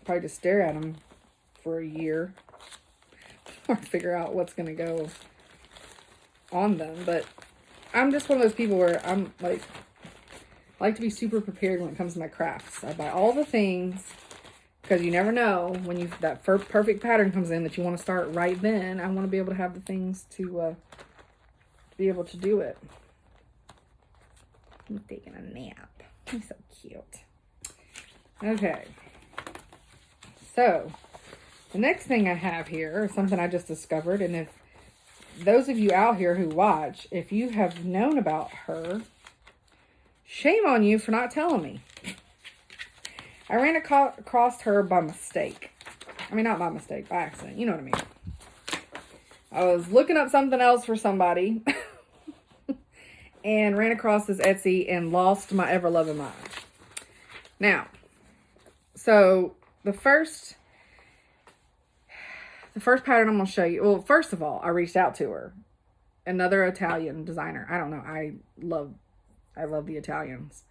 Probably just stare at them for a year or figure out what's going to go on them. But I'm just one of those people where I'm like to be super prepared when it comes to my crafts. I buy all the things because you never know when that perfect pattern comes in that you want to start right then. I want to be able to have the things to be able to do it. I'm taking a nap. He's so cute. Okay. So, the next thing I have here is something I just discovered, and if those of you out here who watch, if you have known about her, shame on you for not telling me. I ran across her by mistake. I mean, not by mistake, by accident. You know what I mean. I was looking up something else for somebody and ran across this Etsy and lost my ever-loving mind. Now, so the first pattern I'm going to show you. Well, first of all, I reached out to her. Another Italian designer. I don't know. I love the Italians.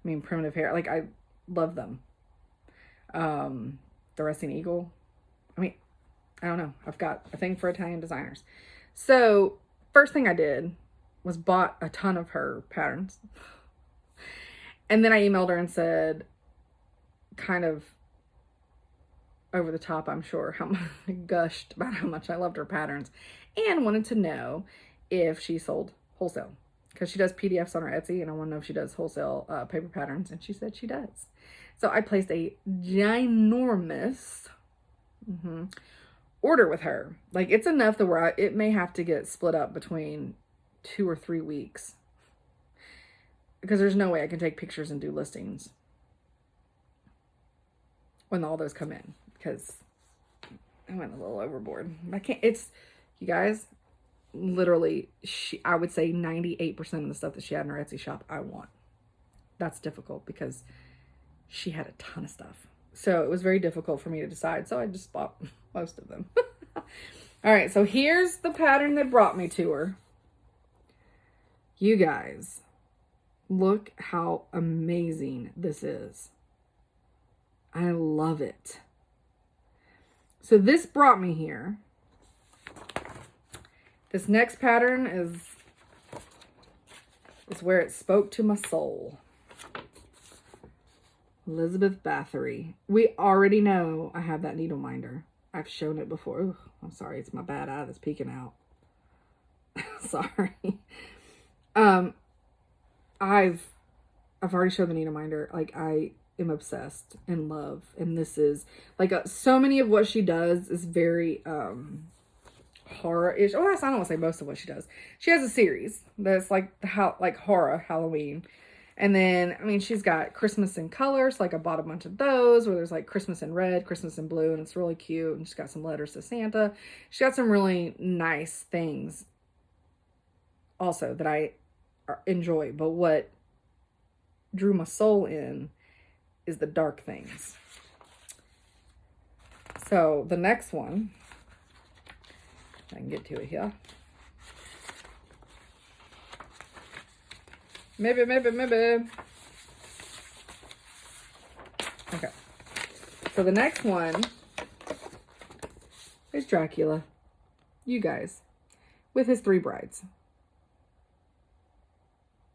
I mean, primitive hair. Like, I love them. The Resting Eagle. I mean, I don't know. I've got a thing for Italian designers. So, first thing I did was bought a ton of her patterns. And then I emailed her and said, kind of over the top, I'm sure, how much I gushed about how much I loved her patterns and wanted to know if she sold wholesale, because she does PDFs on her Etsy and I want to know if she does wholesale paper patterns, and she said she does. So I placed a ginormous order with her. Like, it's enough that where it may have to get split up between 2 or 3 weeks, because there's no way I can take pictures and do listings when all those come in, because I went a little overboard. I can't, you guys, literally, I would say 98% of the stuff that she had in her Etsy shop, I want. That's difficult because she had a ton of stuff. So it was very difficult for me to decide. So I just bought most of them. All right. So here's the pattern that brought me to her. You guys, look how amazing this is. I love it. So this brought me here. This next pattern is where it spoke to my soul. Elizabeth Bathory. We already know I have that needle minder. I've shown it before. Ooh, I'm sorry, it's my bad eye that's peeking out. Sorry. I've already showed the needle minder. Like, I am obsessed, in love, and this is like so many of what she does is very horror-ish. Oh, I don't want to say most of what she does. She has a series that's like horror Halloween. And then, I mean, she's got Christmas in colors. Like, I bought a bunch of those where there's like Christmas in red, Christmas in blue, and it's really cute. And she's got some letters to Santa. She's got some really nice things also that I enjoy. But what drew my soul in is the dark things. So the next one, I can get to it here. Maybe. Okay. So the next one is Dracula. You guys. With his 3 brides.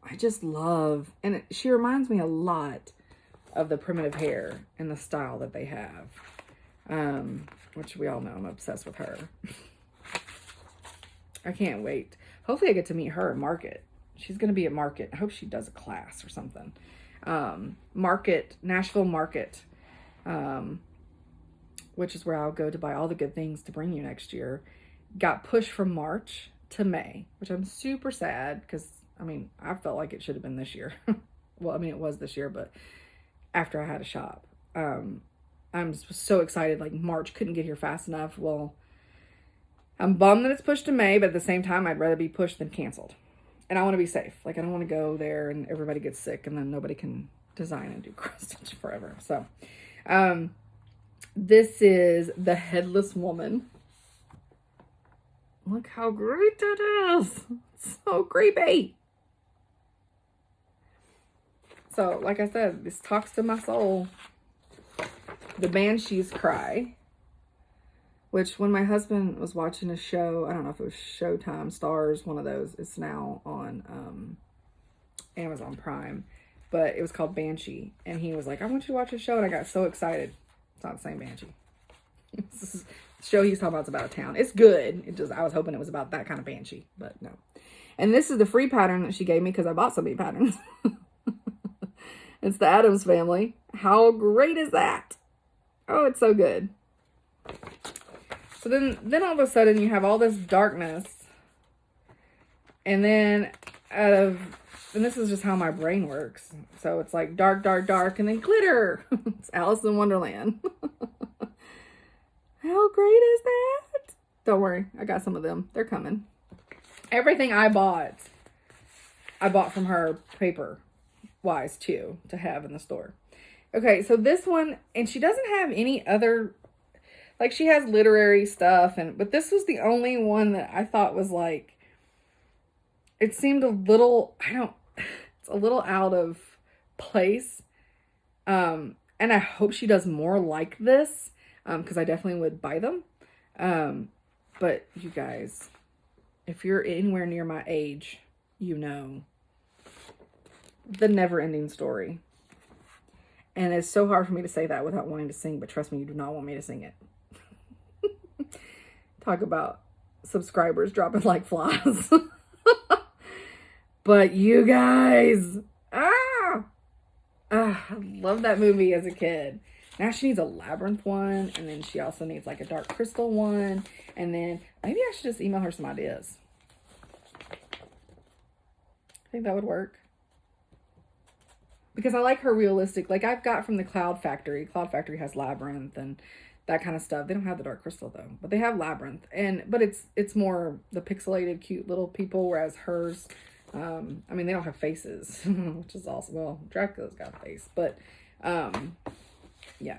I just love, and she reminds me a lot of the primitive hair and the style that they have. Which we all know I'm obsessed with her. I can't wait. Hopefully I get to meet her at Market. She's going to be at Market. I hope she does a class or something. Market, Nashville Market, which is where I'll go to buy all the good things to bring you next year, got pushed from March to May, which I'm super sad because, I mean, I felt like it should have been this year. Well, I mean, it was this year, but after I had a shop. I'm so excited. Like, March couldn't get here fast enough. Well, I'm bummed that it's pushed to May, but at the same time, I'd rather be pushed than canceled. And I want to be safe. Like, I don't want to go there and everybody gets sick and then nobody can design and do cross stitch forever. So, this is the Headless Woman. Look how great that is. It's so creepy. So, like I said, this talks to my soul. The Banshees Cry. Which, when my husband was watching a show, I don't know if it was Showtime, Stars, one of those. It's now on Amazon Prime. But it was called Banshee. And he was like, I want you to watch a show. And I got so excited. It's not the same Banshee. The show he's talking about is about a town. It's good. I was hoping it was about that kind of Banshee. But no. And this is the free pattern that she gave me because I bought so many patterns. It's the Addams Family. How great is that? Oh, it's so good. So then all of a sudden you have all this darkness And then and this is just how my brain works. So it's like dark, dark, dark, and then glitter. It's Alice in Wonderland. How great is that? Don't worry, I got some of them. They're coming. Everything I bought from her paper-wise too, to have in the store. Okay, so this one, and she doesn't have any other, like she has literary stuff, but this was the only one that I thought was like, it seemed a little, it's a little out of place. And I hope she does more like this, because I definitely would buy them. But you guys, if you're anywhere near my age, you know the never-ending story. And it's so hard for me to say that without wanting to sing, but trust me, you do not want me to sing it. Talk about subscribers dropping like flies. But you guys, I love that movie as a kid. Now she needs a labyrinth one, and then she also needs like a dark crystal one, and then maybe I should just email her some ideas. I think that would work. Because I like her realistic, like I've got from the Cloud Factory. Cloud Factory has labyrinth and that kind of stuff. They don't have the dark crystal though, but they have labyrinth, but it's more the pixelated cute little people, whereas hers, I mean, they don't have faces, which is awesome. Well, Dracula's got a face, but yeah.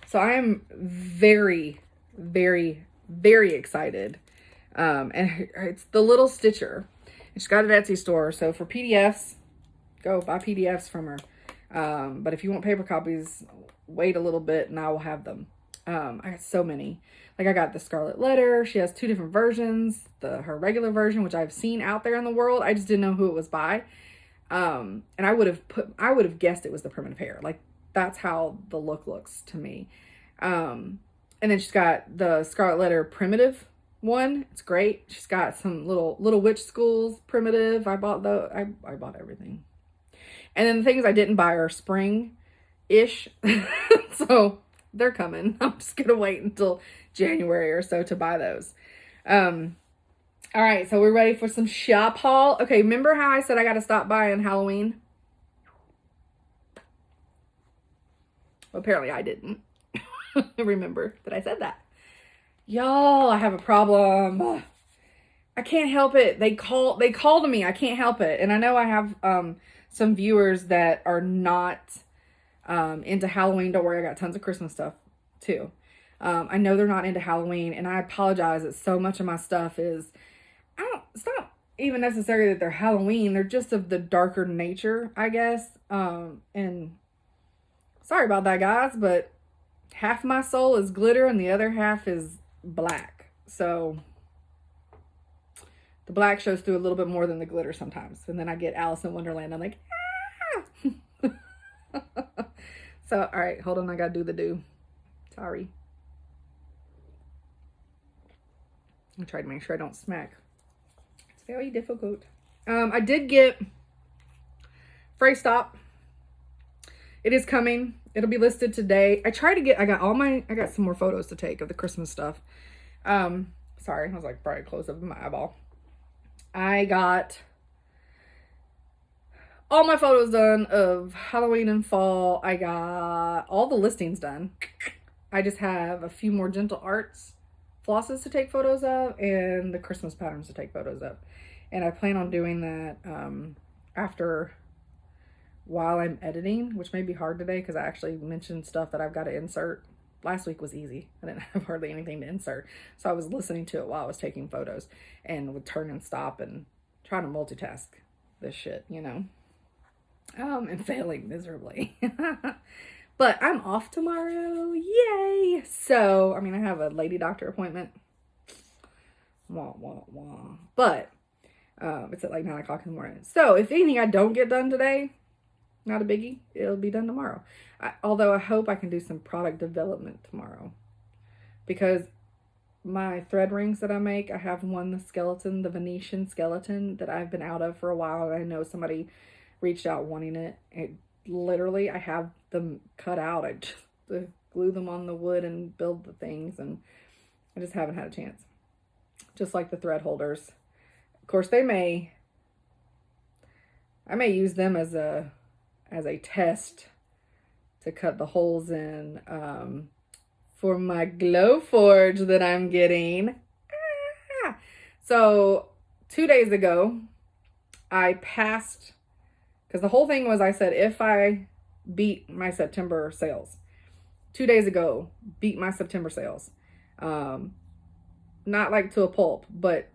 So I am very, very, very excited. And it's the Little Stitcher. She's got an Etsy store. So for PDFs, go buy PDFs from her. But if you want paper copies, wait a little bit and I will have them. I got so many. Like I got the Scarlet Letter. She has 2 different versions. Her regular version, which I've seen out there in the world. I just didn't know who it was by. And I would have guessed it was the Primitive Hair. Like that's how the look looks to me. And then she's got the Scarlet Letter Primitive one. It's great. She's got some little witch schools Primitive. I bought I bought everything. And then the things I didn't buy are spring-ish. So they're coming. I'm just going to wait until January or so to buy those. All right. So we're ready for some shop haul. Okay. Remember how I said I got to stop by on Halloween? Well, apparently I didn't remember that I said that. Y'all, I have a problem. I can't help it. They call to me. I can't help it. And I know I have, some viewers that are not into Halloween. Don't worry, I got tons of Christmas stuff too. I know they're not into Halloween, and I apologize that so much of my stuff is, it's not even necessarily that they're Halloween. They're just of the darker nature, I guess. And sorry about that, guys, but half my soul is glitter and the other half is black. So the black shows through a little bit more than the glitter sometimes. And then I get Alice in Wonderland. I'm like, ah! So, all right, hold on. I got to do the do. Sorry. I try to make sure I don't smack. It's very difficult. I did get Flosstube. It is coming. It'll be listed today. I got some more photos to take of the Christmas stuff. Sorry, I was like probably close up my eyeball. I got all my photos done of Halloween and fall. I got all the listings done. I just have a few more Gentle Arts flosses to take photos of and the Christmas patterns to take photos of. And I plan on doing that while I'm editing, which may be hard today because I actually mentioned stuff that I've got to insert. Last week was easy. I didn't have hardly anything to insert. So I was listening to it while I was taking photos and would turn and stop and try to multitask this shit, you know, and failing miserably. But I'm off tomorrow. Yay. So, I mean, I have a lady doctor appointment. Wah, wah, wah. But it's at like 9 o'clock in the morning. So if anything I don't get done today, not a biggie. It'll be done tomorrow. Although I hope I can do some product development tomorrow. Because my thread rings that I make, I have one, the Venetian skeleton that I've been out of for a while. And I know somebody reached out wanting it. Literally, I have them cut out. I just glue them on the wood and build the things. And I just haven't had a chance. Just like the thread holders. Of course, they may I may use them as a test to cut the holes in for my Glowforge that I'm getting. Ah! So 2 days ago, I passed, because the whole thing was I said if I beat my September sales. 2 days ago, beat my September sales. Not like to a pulp, but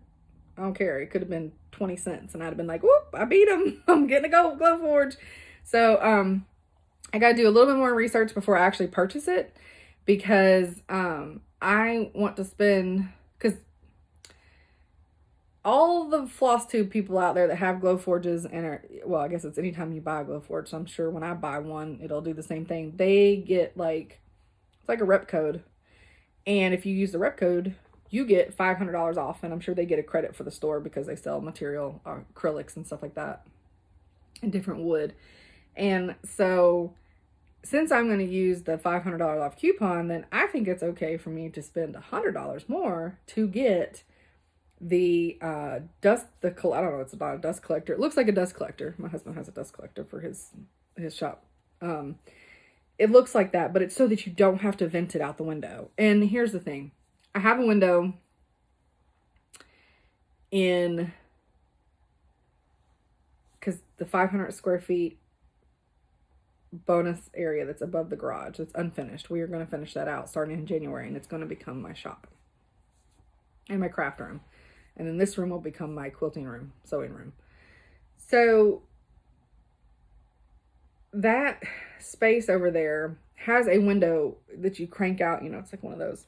I don't care. It could have been 20 cents and I'd have been like, whoop, I beat them. I'm getting a Glowforge. So I got to do a little bit more research before I actually purchase it, because I want to spend, because all the Flosstube people out there that have Glowforges and are, well, I guess it's anytime you buy a Glowforge, so I'm sure when I buy one, it'll do the same thing. They get like, it's like a rep code. And if you use the rep code, you get $500 off. And I'm sure they get a credit for the store because they sell material, acrylics and stuff like that, and different wood. And so since I'm going to use the $500 off coupon, then I think it's okay for me to spend $100 more to get the I don't know, it's not a dust collector. It looks like a dust collector. My husband has a dust collector for his shop. It looks like that, but it's so that you don't have to vent it out the window. And here's the thing. I have a window in, because the 500 square feet bonus area that's above the garage, that's unfinished. We are going to finish that out starting in January, and it's going to become my shop and my craft room. And then this room will become my quilting room, sewing room. So that space over there has a window that you crank out, you know, it's like one of those,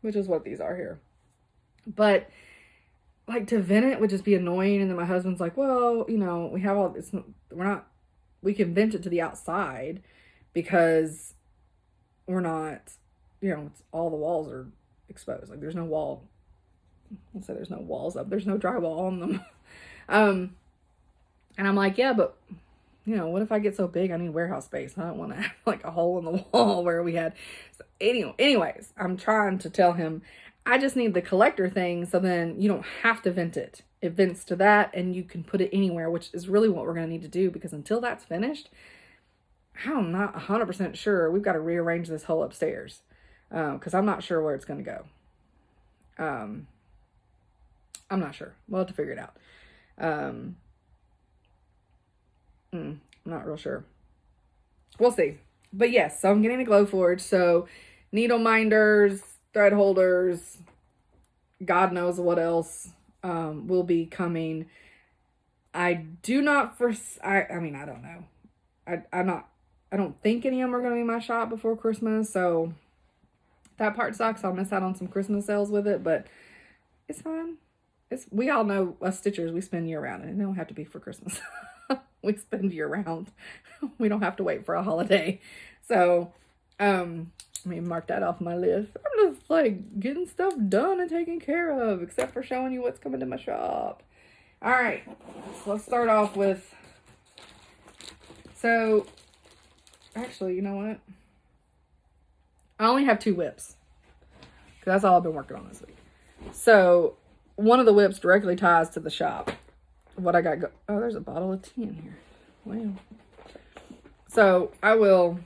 which is what these are here. But like to vent it would just be annoying. And then my husband's like, well, you know, we have all this, we can vent it to the outside because we're not, you know, it's, all the walls are exposed. Like there's no wall. I'll say there's no walls up. There's no drywall on them. And I'm like, yeah, but you know, what if I get so big, I need warehouse space. I don't want to have like a hole in the wall where we had. So anyways, I'm trying to tell him, I just need the collector thing. So then you don't have to vent it. It vents to that and you can put it anywhere, which is really what we're going to need to do, because until that's finished, I'm not 100% sure. We've got to rearrange this whole upstairs. Cause I'm not sure where it's going to go. I'm not sure. We'll have to figure it out. I'm not real sure. We'll see. But yes, so I'm getting a Glowforge. So needle minders, thread holders, God knows what else will be coming. I do not I mean, I don't know. I don't think any of them are going to be in my shop before Christmas. So that part sucks. I'll miss out on some Christmas sales with it, but it's fine. We all know us stitchers, we spend year round, and it don't have to be for Christmas. We spend year round. We don't have to wait for a holiday. So, let me mark that off my list. I'm just like getting stuff done and taken care of, except for showing you what's coming to my shop. All right, so let's start off with, so actually, you know what? I only have 2 WIPs, because that's all I've been working on this week. So one of the WIPs directly ties to the shop. What I got oh, there's a bottle of tea in here. Wow. So I love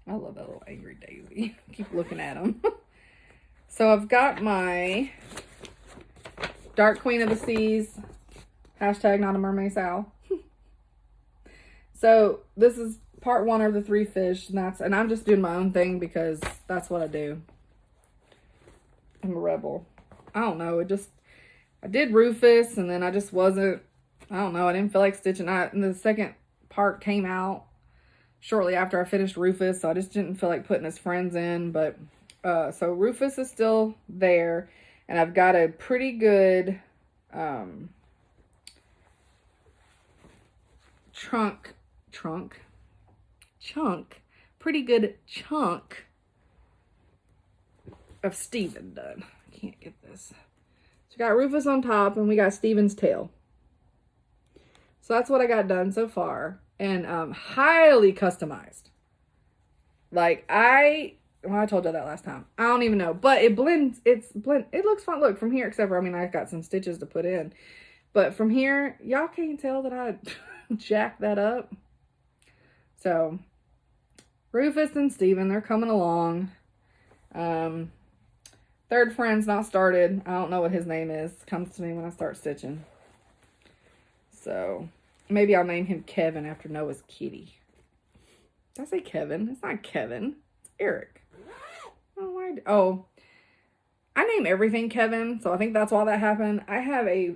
that little angry daisy. Keep looking at them. So I've got my Dark Queen of the Seas, hashtag not a mermaid Sal. So this is part 1 of the 3 fish, and I'm just doing my own thing because that's what I do. I'm a rebel. I don't know. I did Rufus, and then I just wasn't, I don't know. I didn't feel like stitching. And the second part came out shortly after I finished Rufus, so I just didn't feel like putting his friends in. But, so Rufus is still there, and I've got a pretty good, pretty good chunk of Steven done. I can't get this. So we got Rufus on top and we got Steven's tail. So that's what I got done so far. And highly customized. Like I told you that last time. I don't even know. But it blends. It looks fun. Look from here, except for, I mean, I've got some stitches to put in. But from here, y'all can't tell that I jacked that up. So, Rufus and Steven, they're coming along. Third friend's not started. I don't know what his name is. Comes to me when I start stitching. So, maybe I'll name him Kevin after Noah's kitty. Did I say Kevin? It's not Kevin. It's Eric. Oh, I name everything Kevin, so I think that's why that happened. I have a,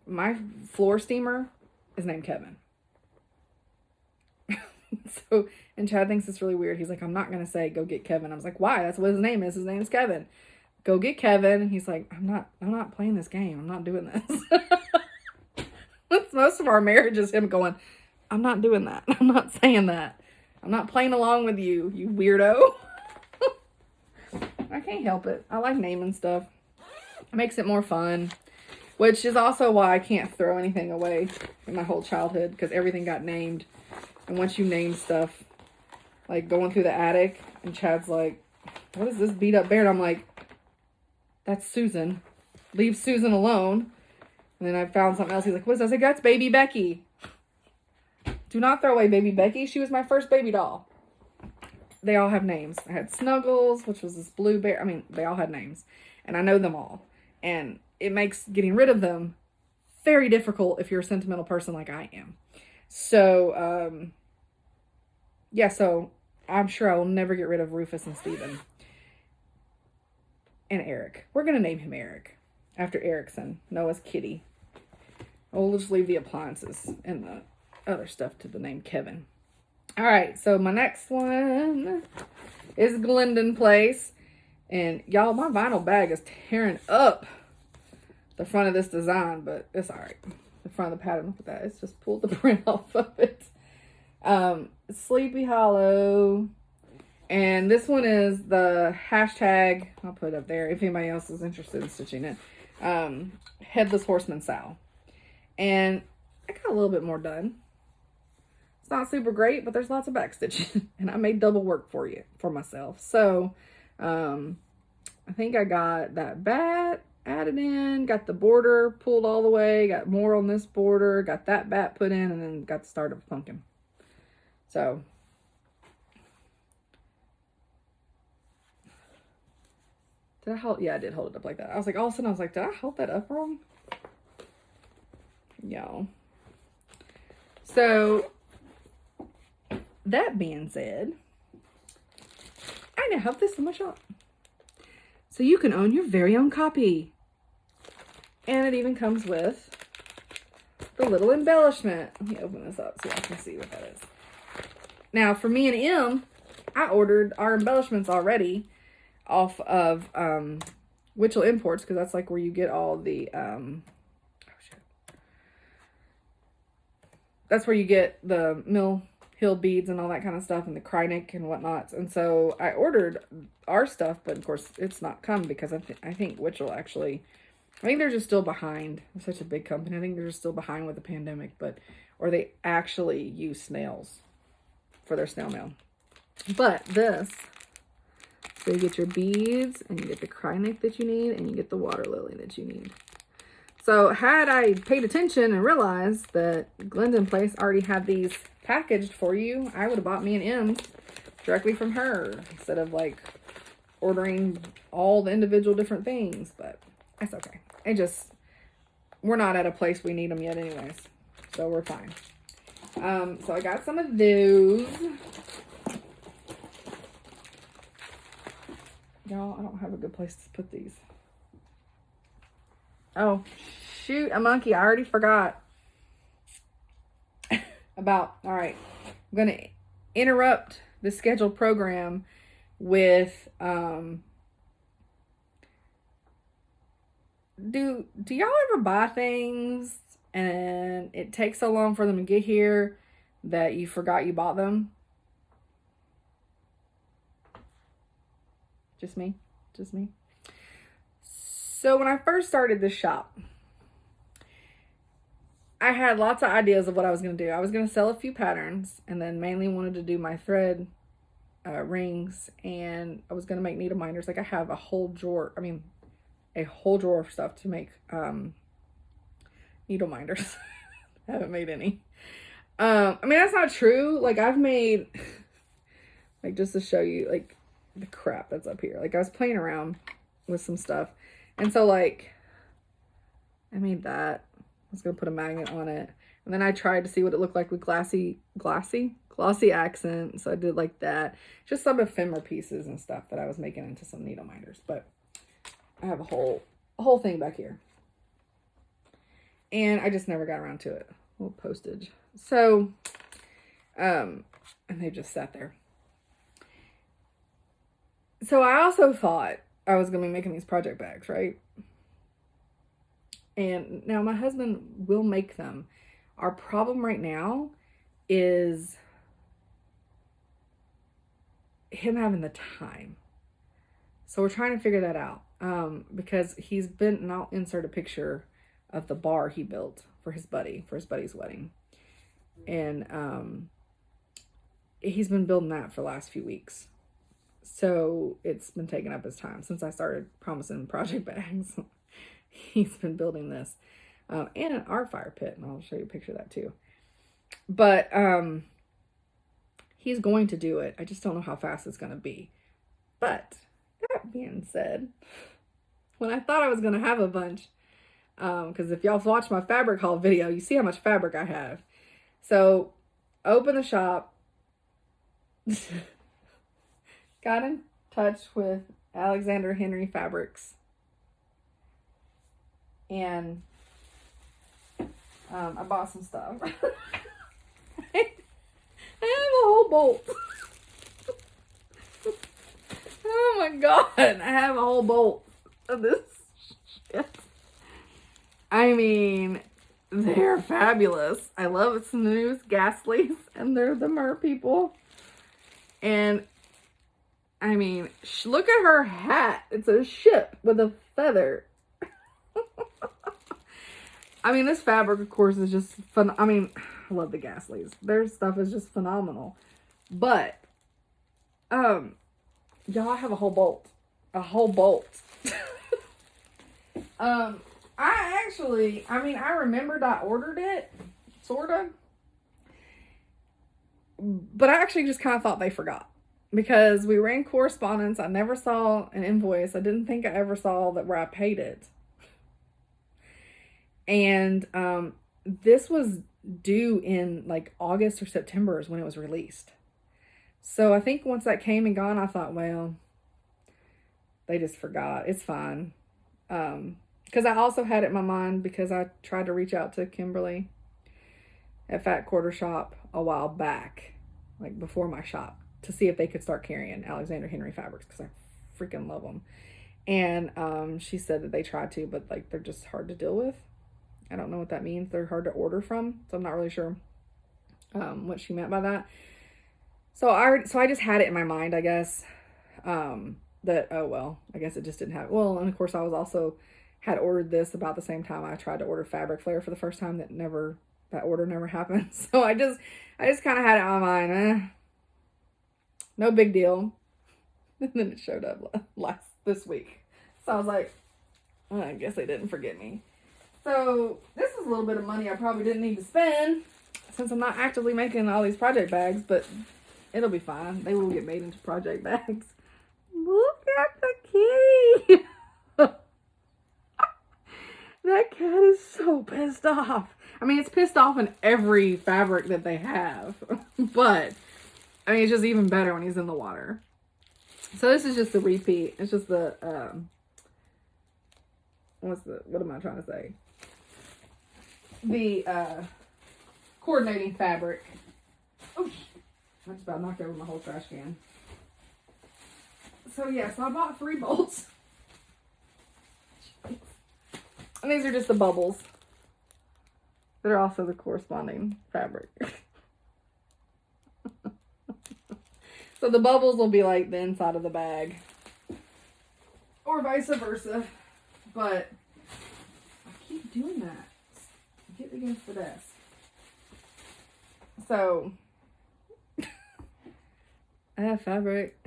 my floor steamer is named Kevin. So, and Chad thinks it's really weird. He's like, I'm not going to say, go get Kevin. I was like, why? That's what his name is. His name is Kevin. Go get Kevin. And he's like, I'm not playing this game. I'm not doing this. Most of our marriage is him going, I'm not doing that. I'm not saying that. I'm not playing along with you, you weirdo. I can't help it. I like naming stuff. It makes it more fun. Which is also why I can't throw anything away in my whole childhood. Because everything got named. And once you name stuff, like going through the attic, and Chad's like, what is this beat up bear? And I'm like, that's Susan. Leave Susan alone. And then I found something else. He's like, what is that? I was like, that's baby Becky. Do not throw away baby Becky. She was my first baby doll. They all have names. I had Snuggles, which was this blue bear. I mean, they all had names. And I know them all. And it makes getting rid of them very difficult if you're a sentimental person like I am. So, yeah, so I'm sure I will never get rid of Rufus and Steven. And Eric. We're going to name him Eric. After Erickson, Noah's kitty. We'll just leave the appliances and the other stuff to the name Kevin. All right, so my next one is Glendon Place. And y'all, my vinyl bag is tearing up the front of this design, but it's all right. The front of the pattern, look at that. It's just pulled the print off of it. Sleepy Hollow. And this one is the hashtag, I'll put it up there if anybody else is interested in stitching it. Headless Horseman Sal. And I got a little bit more done. It's not super great, but there's lots of back stitching. And I made double work for myself. So, I think I got that bat added in, got the border pulled all the way, got more on this border, got that bat put in, and then got the start of a pumpkin. So, did I hold? Yeah, I did hold it up like that. I was like, all of a sudden, I was like, did I hold that up wrong? Y'all. So, that being said, I now have this in my shop. So you can own your very own copy. And it even comes with the little embellishment. Let me open this up so I can see what that is. Now, for me and M, I ordered our embellishments already off of Witchell Imports, because that's like where you get all the that's where you get the Mill Hill beads and all that kind of stuff, and the Krynic and whatnot. And so I ordered our stuff, but of course it's not come because I think Witchell actually, I think they're just still behind. It's such a big company. I think they're just still behind with the pandemic, or they actually use snails for their snail mail. But this, so you get your beads, and you get the Krynic that you need, and you get the water lily that you need. So had I paid attention and realized that Glendon Place already had these packaged for you, I would have bought me an M's directly from her instead of like ordering all the individual different things. But that's okay. We're not at a place we need them yet anyways. So we're fine. So I got some of those. Y'all, I don't have a good place to put these. Oh, shoot, a monkey. I already forgot about, all right. I'm going to interrupt the scheduled program with, do y'all ever buy things and it takes so long for them to get here that you forgot you bought them? Just me? Just me? So when I first started this shop, I had lots of ideas of what I was going to do. I was going to sell a few patterns, and then mainly wanted to do my thread rings, and I was going to make needle minders. Like I have a whole drawer of stuff to make needle minders. I haven't made any. I mean, that's not true. Like, I've made, like, just to show you, like, the crap that's up here. Like, I was playing around with some stuff. And so, like, I made that. I was going to put a magnet on it. And then I tried to see what it looked like with glossy accent. So I did like that. Just some ephemera pieces and stuff that I was making into some needle minders. But I have a whole thing back here. And I just never got around to it. A little postage. So, and they just sat there. So I also thought I was going to be making these project bags, right? And now my husband will make them. Our problem right now is him having the time. So we're trying to figure that out. Because he's been, and I'll insert a picture of the bar he built for his buddy's wedding. And he's been building that for the last few weeks. So it's been taking up his time since I started promising project bags. He's been building this. And an art fire pit, and I'll show you a picture of that too. But he's going to do it. I just don't know how fast it's going to be. But that being said, when I thought I was going to have a bunch, because if y'all have watched my fabric haul video, you see how much fabric I have. So, open the shop, got in touch with Alexander Henry Fabrics, and I bought some stuff. I have a whole bolt. Oh my god, I have a whole bolt of this shit. I mean, they're fabulous. I love it's the newest Ghastlies, and they're the mer people. And I mean, look at her hat. It's a ship with a feather. I mean, this fabric, of course, is just fun. I mean, I love the Ghastlies. Their stuff is just phenomenal. But, y'all have a whole bolt. A whole bolt. I remembered I ordered it, sort of. But I actually just kind of thought they forgot. Because we ran correspondence. I never saw an invoice. I didn't think I ever saw that where I paid it. And this was due in like August or September is when it was released. So I think once that came and gone, I thought, well, they just forgot. It's fine. Because I also had it in my mind because I tried to reach out to Kimberly at Fat Quarter Shop a while back, like before my shop, to see if they could start carrying Alexander Henry fabrics because I freaking love them. And she said that they tried to, but like they're just hard to deal with. I don't know what that means. They're hard to order from, so I'm not really sure what she meant by that. So I just had it in my mind, I guess, that, oh, well, I guess it just didn't have, well, and of course I was also had ordered this about the same time I tried to order Fabric Flare for the first time. That order never happened. So I just kind of had it on my mind, no big deal. And then it showed up this week. So I was like, well, I guess they didn't forget me. So this is a little bit of money I probably didn't need to spend since I'm not actively making all these project bags, but it'll be fine. They will get made into project bags. Look at the kitty. That cat is so pissed off. I mean, it's pissed off in every fabric that they have, but I mean, it's just even better when he's in the water. So this is just the repeat. It's just the, what am I trying to say? The, coordinating fabric. Oh, I just about knocked over my whole trash can. So yeah, so I bought 3 bolts. And these are just the bubbles. That are also the corresponding fabric. So the bubbles will be like the inside of the bag. Or vice versa. But I keep doing that. Get against the desk. So I have fabric.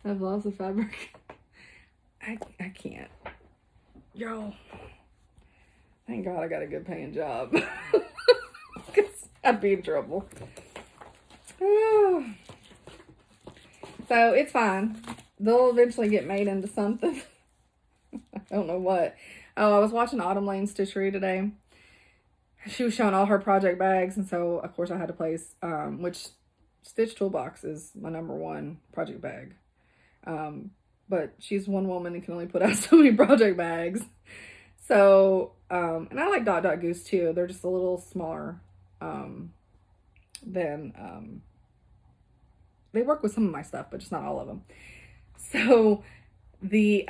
I have lots of fabric. I can't. Y'all. Thank God I got a good paying job. Because I'd be in trouble. So it's fine. They'll eventually get made into something. I don't know what. Oh, I was watching Autumn Lane Stitchery today. She was showing all her project bags, and so of course I had to place, which Stitch Toolbox is my #1 project bag. But she's one woman and can only put out so many project bags. So, and I like Dot Dot Goose too. They're just a little smaller than, they work with some of my stuff, but just not all of them. So the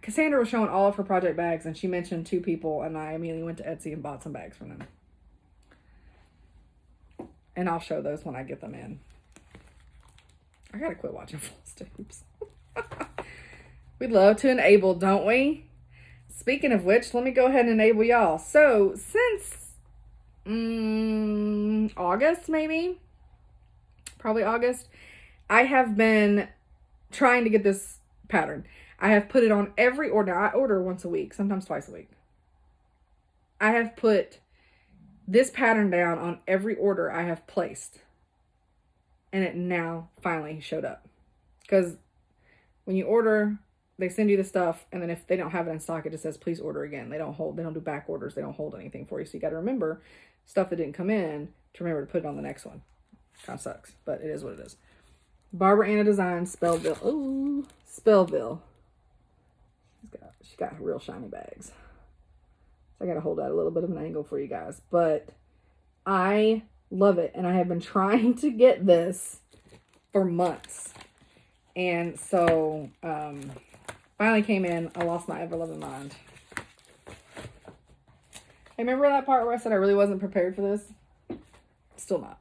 Cassandra was showing all of her project bags, and she mentioned 2 people, and I immediately went to Etsy and bought some bags from them. And I'll show those when I get them in. I gotta quit watching Flosstubes. We'd love to enable, don't we? Speaking of which, let me go ahead and enable y'all. So, since August, maybe? Probably August. I have been trying to get this pattern. I have put it on every order. I order once a week, sometimes twice a week. I have put this pattern down on every order I have placed. And it now finally showed up. Because when you order, they send you the stuff, and then if they don't have it in stock, it just says, please order again. They don't do back orders. They don't hold anything for you. So you got to remember stuff that didn't come in to remember to put it on the next one. Kind of sucks, but it is what it is. Barbara Anna Designs, Spellville. Ooh, Spellville. She got real shiny bags. So I got to hold out a little bit of an angle for you guys. But I love it. And I have been trying to get this for months. And so, finally came in. I lost my ever-loving mind. Hey, remember that part where I said I really wasn't prepared for this? Still not.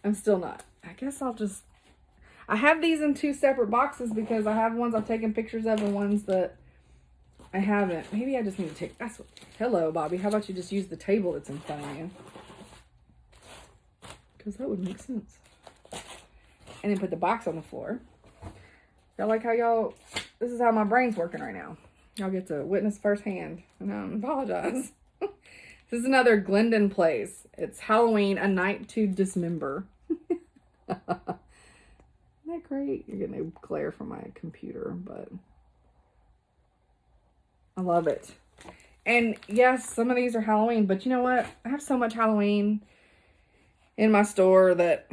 I'm still not. I guess I'll just... I have these in 2 separate boxes because I have ones I've taken pictures of and ones that I haven't. Maybe I just need to take... That's what... Hello, Bobby. How about you just use the table that's in front of you? Because that would make sense. And then put the box on the floor. Y'all like how y'all... This is how my brain's working right now. Y'all get to witness firsthand. And I apologize. This is another Glendon place. It's Halloween, A Night to Dismember. Isn't that great? You're getting a glare from my computer, but I love it. And yes, some of these are Halloween, but you know what? I have so much Halloween in my store that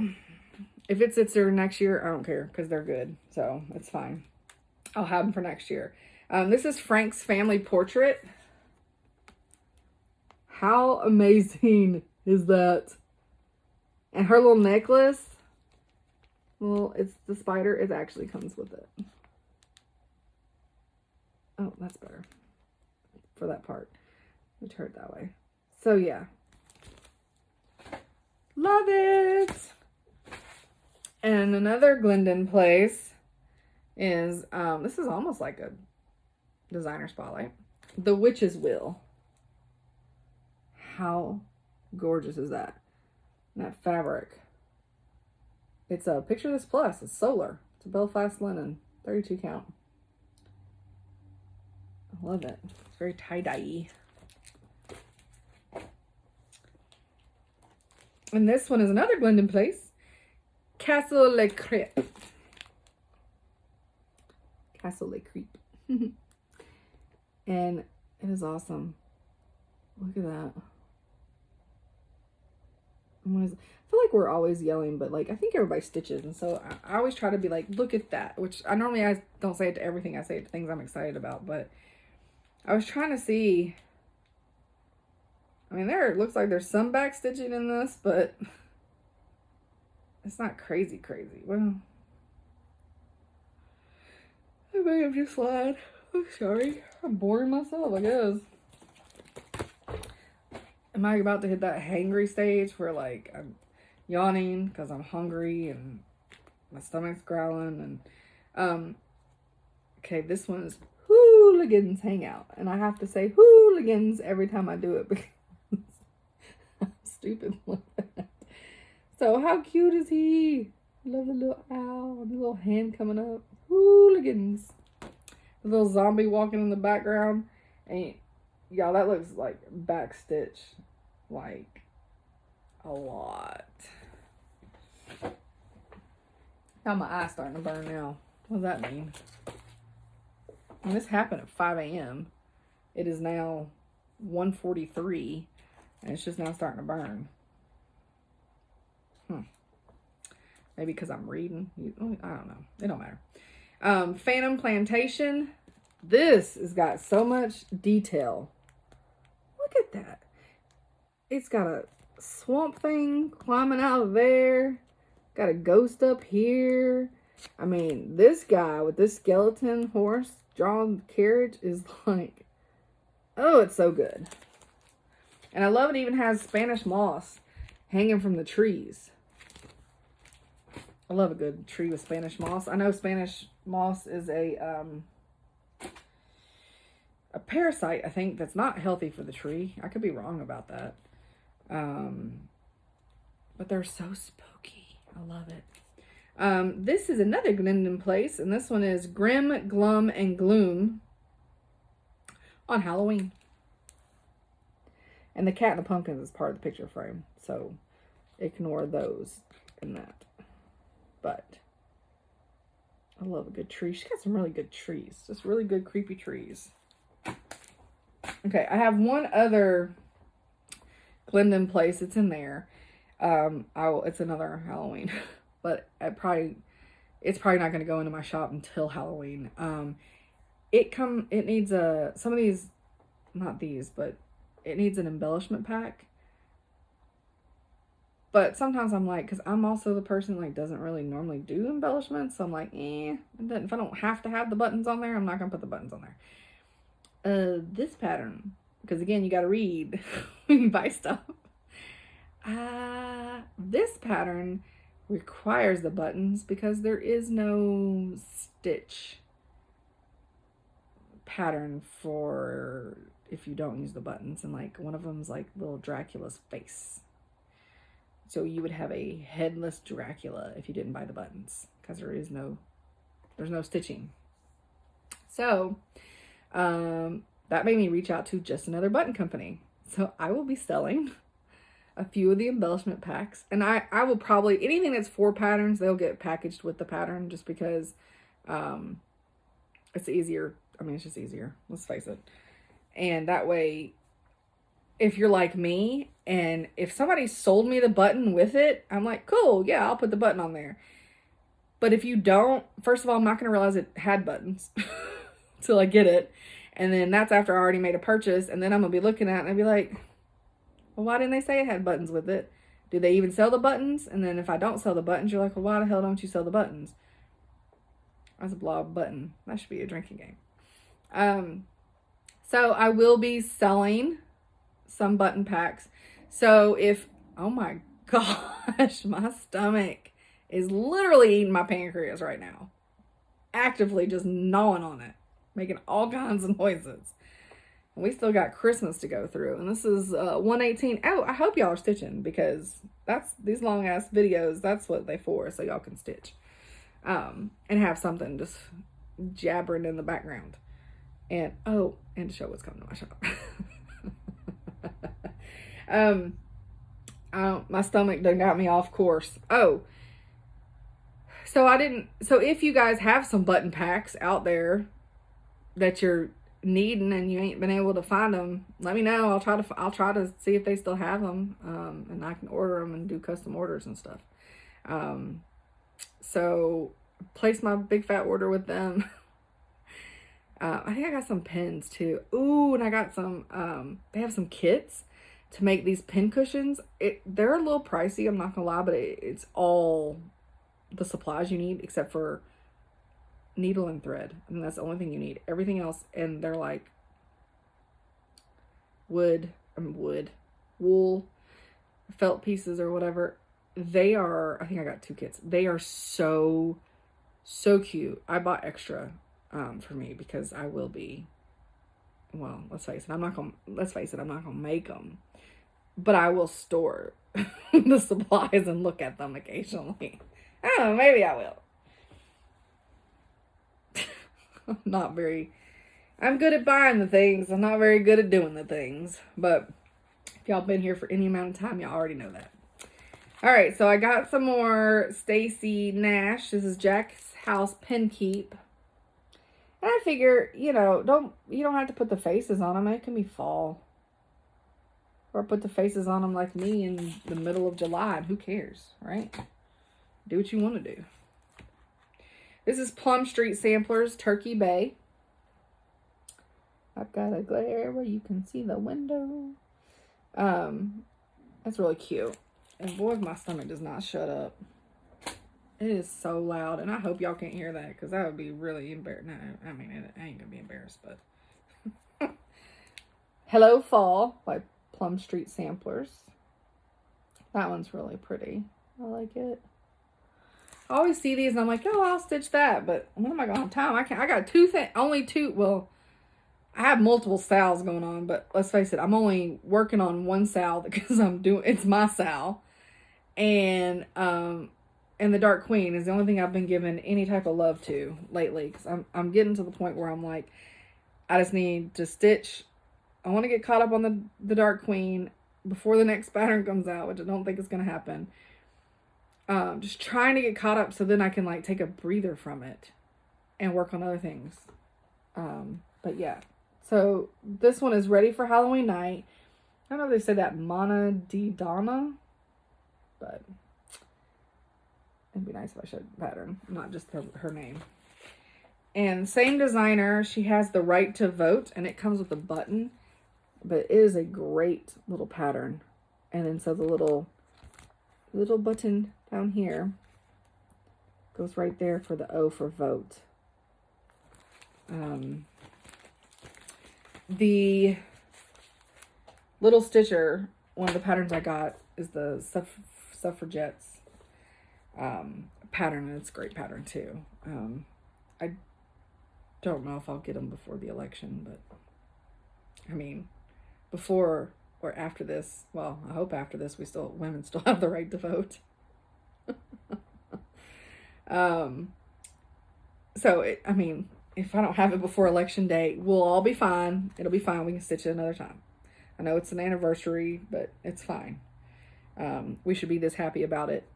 if it sits there next year, I don't care because they're good. So it's fine. I'll have them for next year. This is Frank's Family Portrait. How amazing is that? And her little necklace. Well, it's the spider. It actually comes with it. Oh, that's better. For that part. We turn it that way. So, yeah. Love it! And another Glendon place is, this is almost like a designer spotlight. The Witch's Will. How gorgeous is that? And that fabric. It's a Picture This Plus. It's solar. It's a Belfast linen. 32 count. I love it. It's very tie-dye-y. And this one is another Glendon place. Castle Le Crepe. Castle Le Crepe. And it is awesome. Look at that. I feel like we're always yelling, but like I think everybody stitches, and so I always try to be like, look at that. Which I don't say it to everything. I say it to things I'm excited about. But I was trying to see. I mean, it looks like there's some back stitching in this, but it's not crazy. Well, I may have just lied. I'm sorry. I'm boring myself, I guess. Am I about to hit that hangry stage where like I'm yawning because I'm hungry and my stomach's growling and okay, this one is Hooligans Hangout, and I have to say hooligans every time I do it because I'm stupid like that. So how cute is he? Love the little owl, the little hand coming up. Hooligans. The little zombie walking in the background. And y'all, that looks like backstitch, like a lot. Now my eye's starting to burn now. What does that mean? And this happened at 5 a.m. It is now 1:43, and it's just now starting to burn. Maybe because I'm reading. I don't know. It don't matter. Phantom Plantation. This has got so much detail. Look at that. It's got a swamp thing climbing out of there. Got a ghost up here. I mean, this guy with this skeleton horse drawn carriage is like, oh, it's so good. And I love it even has Spanish moss hanging from the trees. I love a good tree with Spanish moss. I know Spanish moss is a parasite, I think, that's not healthy for the tree. I could be wrong about that. But they're so spooky. I love it. This is another Glendon place, and this one is Grim, Glum, and Gloom on Halloween. And the cat and the pumpkins is part of the picture frame, so ignore those in that. But I love a good tree. She's got some really good trees, just really good creepy trees. Okay, I have one other Glendon place. It's in there. It's another Halloween, but it's probably not going to go into my shop until Halloween. It needs some of these, not these, but it needs an embellishment pack. But sometimes I'm like, because I'm also the person like doesn't really normally do embellishments, so I'm like, if I don't have to have the buttons on there, I'm not gonna put the buttons on there. This pattern, because again, you got to read when you buy stuff. This pattern requires the buttons because there is no stitch pattern for if you don't use the buttons, and like one of them's like little Dracula's face. So you would have a headless Dracula if you didn't buy the buttons, because there's no stitching. So that made me reach out to Just Another Button Company. So I will be selling a few of the embellishment packs, and I will probably, anything that's 4 patterns, they'll get packaged with the pattern, just because it's easier. I mean, it's just easier, let's face it. And that way, if you're like me, and if somebody sold me the button with it, I'm like, cool, yeah, I'll put the button on there. But if you don't, first of all, I'm not going to realize it had buttons till I get it. And then that's after I already made a purchase. And then I'm going to be looking at it and I'll be like, well, why didn't they say it had buttons with it? Do they even sell the buttons? And then if I don't sell the buttons, you're like, well, why the hell don't you sell the buttons? That's a blob button. That should be a drinking game. So I will be selling some button packs. So if, oh my gosh, my stomach is literally eating my pancreas right now. Actively just gnawing on it, making all kinds of noises. And we still got Christmas to go through. And this is 118. Oh, I hope y'all are stitching, because that's these long ass videos. That's what they for, so y'all can stitch. And have something just jabbering in the background. And, oh, and to show what's coming to my shop. My stomach done got me off course. So if you guys have some button packs out there that you're needing and you ain't been able to find them, let me know. I'll try to see if they still have them, and I can order them and do custom orders and stuff. So place my big fat order with them. I think I got some pins too. Ooh, and I got some, they have some kits to make these pin cushions. They're a little pricey, I'm not gonna lie, but it's all the supplies you need except for needle and thread. I mean, that's the only thing you need. Everything else, and they're like wool, felt pieces or whatever. They are, I think I got 2 kits. They are so cute. I bought extra for me because I will be, well, let's face it, I'm not gonna make them, but I will store the supplies and look at them occasionally. I don't know, maybe I will. I'm good at buying the things. I'm not very good at doing the things. But if y'all been here for any amount of time, y'all already know that. All right, so I got some more Stacy Nash. This is Jack's House Pen Keep. And I figure, you know, you don't have to put the faces on them. It can be fall. Or put the faces on them like me in the middle of July. And who cares, right? Do what you want to do. This is Plum Street Samplers, Turkey Bay. I've got a glare where you can see the window. That's really cute. And boy, my stomach does not shut up. It is so loud. And I hope y'all can't hear that, because that would be really embarrassing. No, I mean, I ain't going to be embarrassed, but. Hello Fall by Plum Street Samplers. That one's really pretty. I like it. I always see these and I'm like, oh, I'll stitch that. But when am I going to have time? I got only two. Well, I have multiple sals going on, but let's face it, I'm only working on one sal because it's my sal. And the Dark Queen is the only thing I've been given any type of love to lately. Because I'm getting to the point where I'm like, I just need to stitch. I want to get caught up on the Dark Queen before the next pattern comes out, which I don't think is going to happen. Just trying to get caught up so then I can like take a breather from it and work on other things. But yeah. So this one is ready for Halloween night. I don't know if they say that Mana Di Donna, but it'd be nice if I showed the pattern, not just her name. And same designer, she has the right to vote, and it comes with a button, but it is a great little pattern. And then so the little button down here goes right there for the O for vote. The little stitcher, one of the patterns I got is the suffragettes pattern, and it's a great pattern too. I don't know if I'll get them before the election, but I mean, before or after this, well, I hope after this women still have the right to vote. I mean, if I don't have it before election day, we'll all be fine. It'll be fine. We can stitch it another time. I know it's an anniversary, but it's fine. We should be this happy about it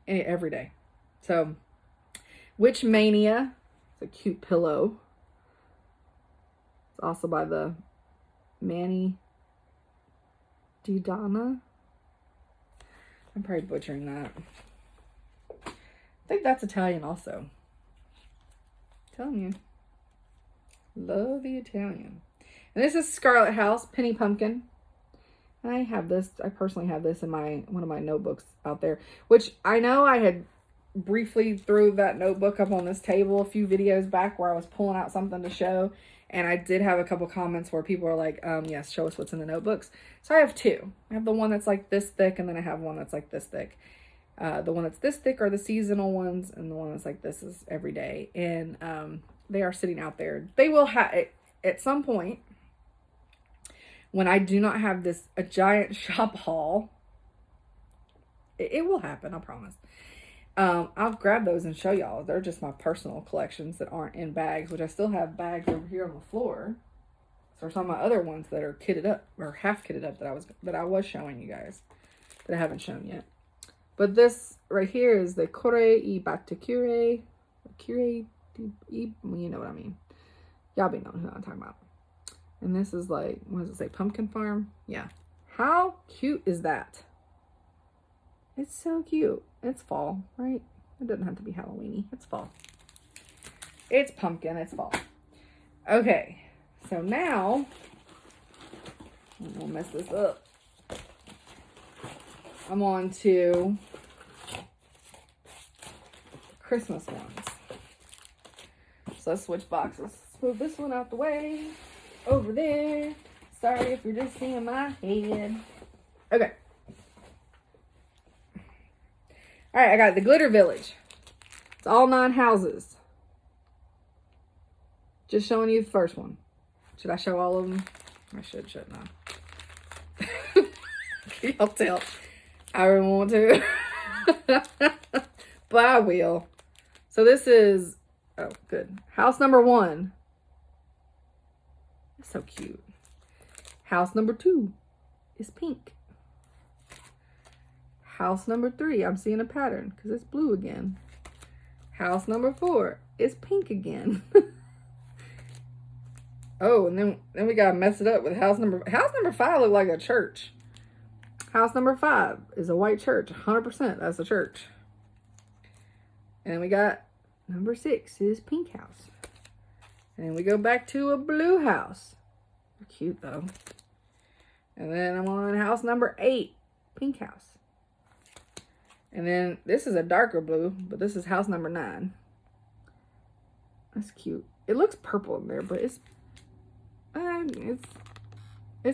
every day. So, Witch Mania. It's a cute pillow. It's also by the Manny Didana. I'm probably butchering that. I think that's Italian also. Telling you. Love the Italian. And this is Scarlet House, Penny Pumpkin. And I personally have this in one of my notebooks out there, which I know I had briefly threw that notebook up on this table a few videos back where I was pulling out something to show. And I did have a couple comments where people are like, yes, show us what's in the notebooks. So I have two. I have the one that's like this thick, and then I have one that's like this thick. The one that's this thick are the seasonal ones, and the one that's like this is every day. And they are sitting out there. They will have, at some point, when I do not have a giant shop haul, it will happen, I promise. I'll grab those and show y'all. They're just my personal collections that aren't in bags, which I still have bags over here on the floor. So there's some of my other ones that are kitted up, or half kitted up, that I was showing you guys, that I haven't shown yet. But this right here is the Core I Batte Cure, you know what I mean. Y'all be knowing who I'm talking about. And this is like, what does it say? Pumpkin Farm? Yeah. How cute is that? It's so cute. It's fall, right? It doesn't have to be Halloween-y. It's fall. It's pumpkin. It's fall. Okay. So now, I'm going to mess this up. I'm on to Christmas ones. So let's switch boxes. Let's move this one out the way. Over there. Sorry if you're just seeing my head. Okay. Alright, I got the Glitter Village. It's all 9 houses. Just showing you the first one. Should I show all of them? I shouldn't I? Y'all tell. I really want to. But I will. So this is, oh, good. House number 1. It's so cute. House number 2 is pink. House number 3, I'm seeing a pattern because it's blue again. House number 4 is pink again. Oh, and then we gotta mess it up with house number 5 look like a church. House number 5 is a white church, 100%. That's a church. And then we got number 6 is pink house. And then we go back to a blue house. They're cute though. And then I'm on house number 8, pink house. And then this is a darker blue, but this is house number 9. That's cute. It looks purple in there, but it's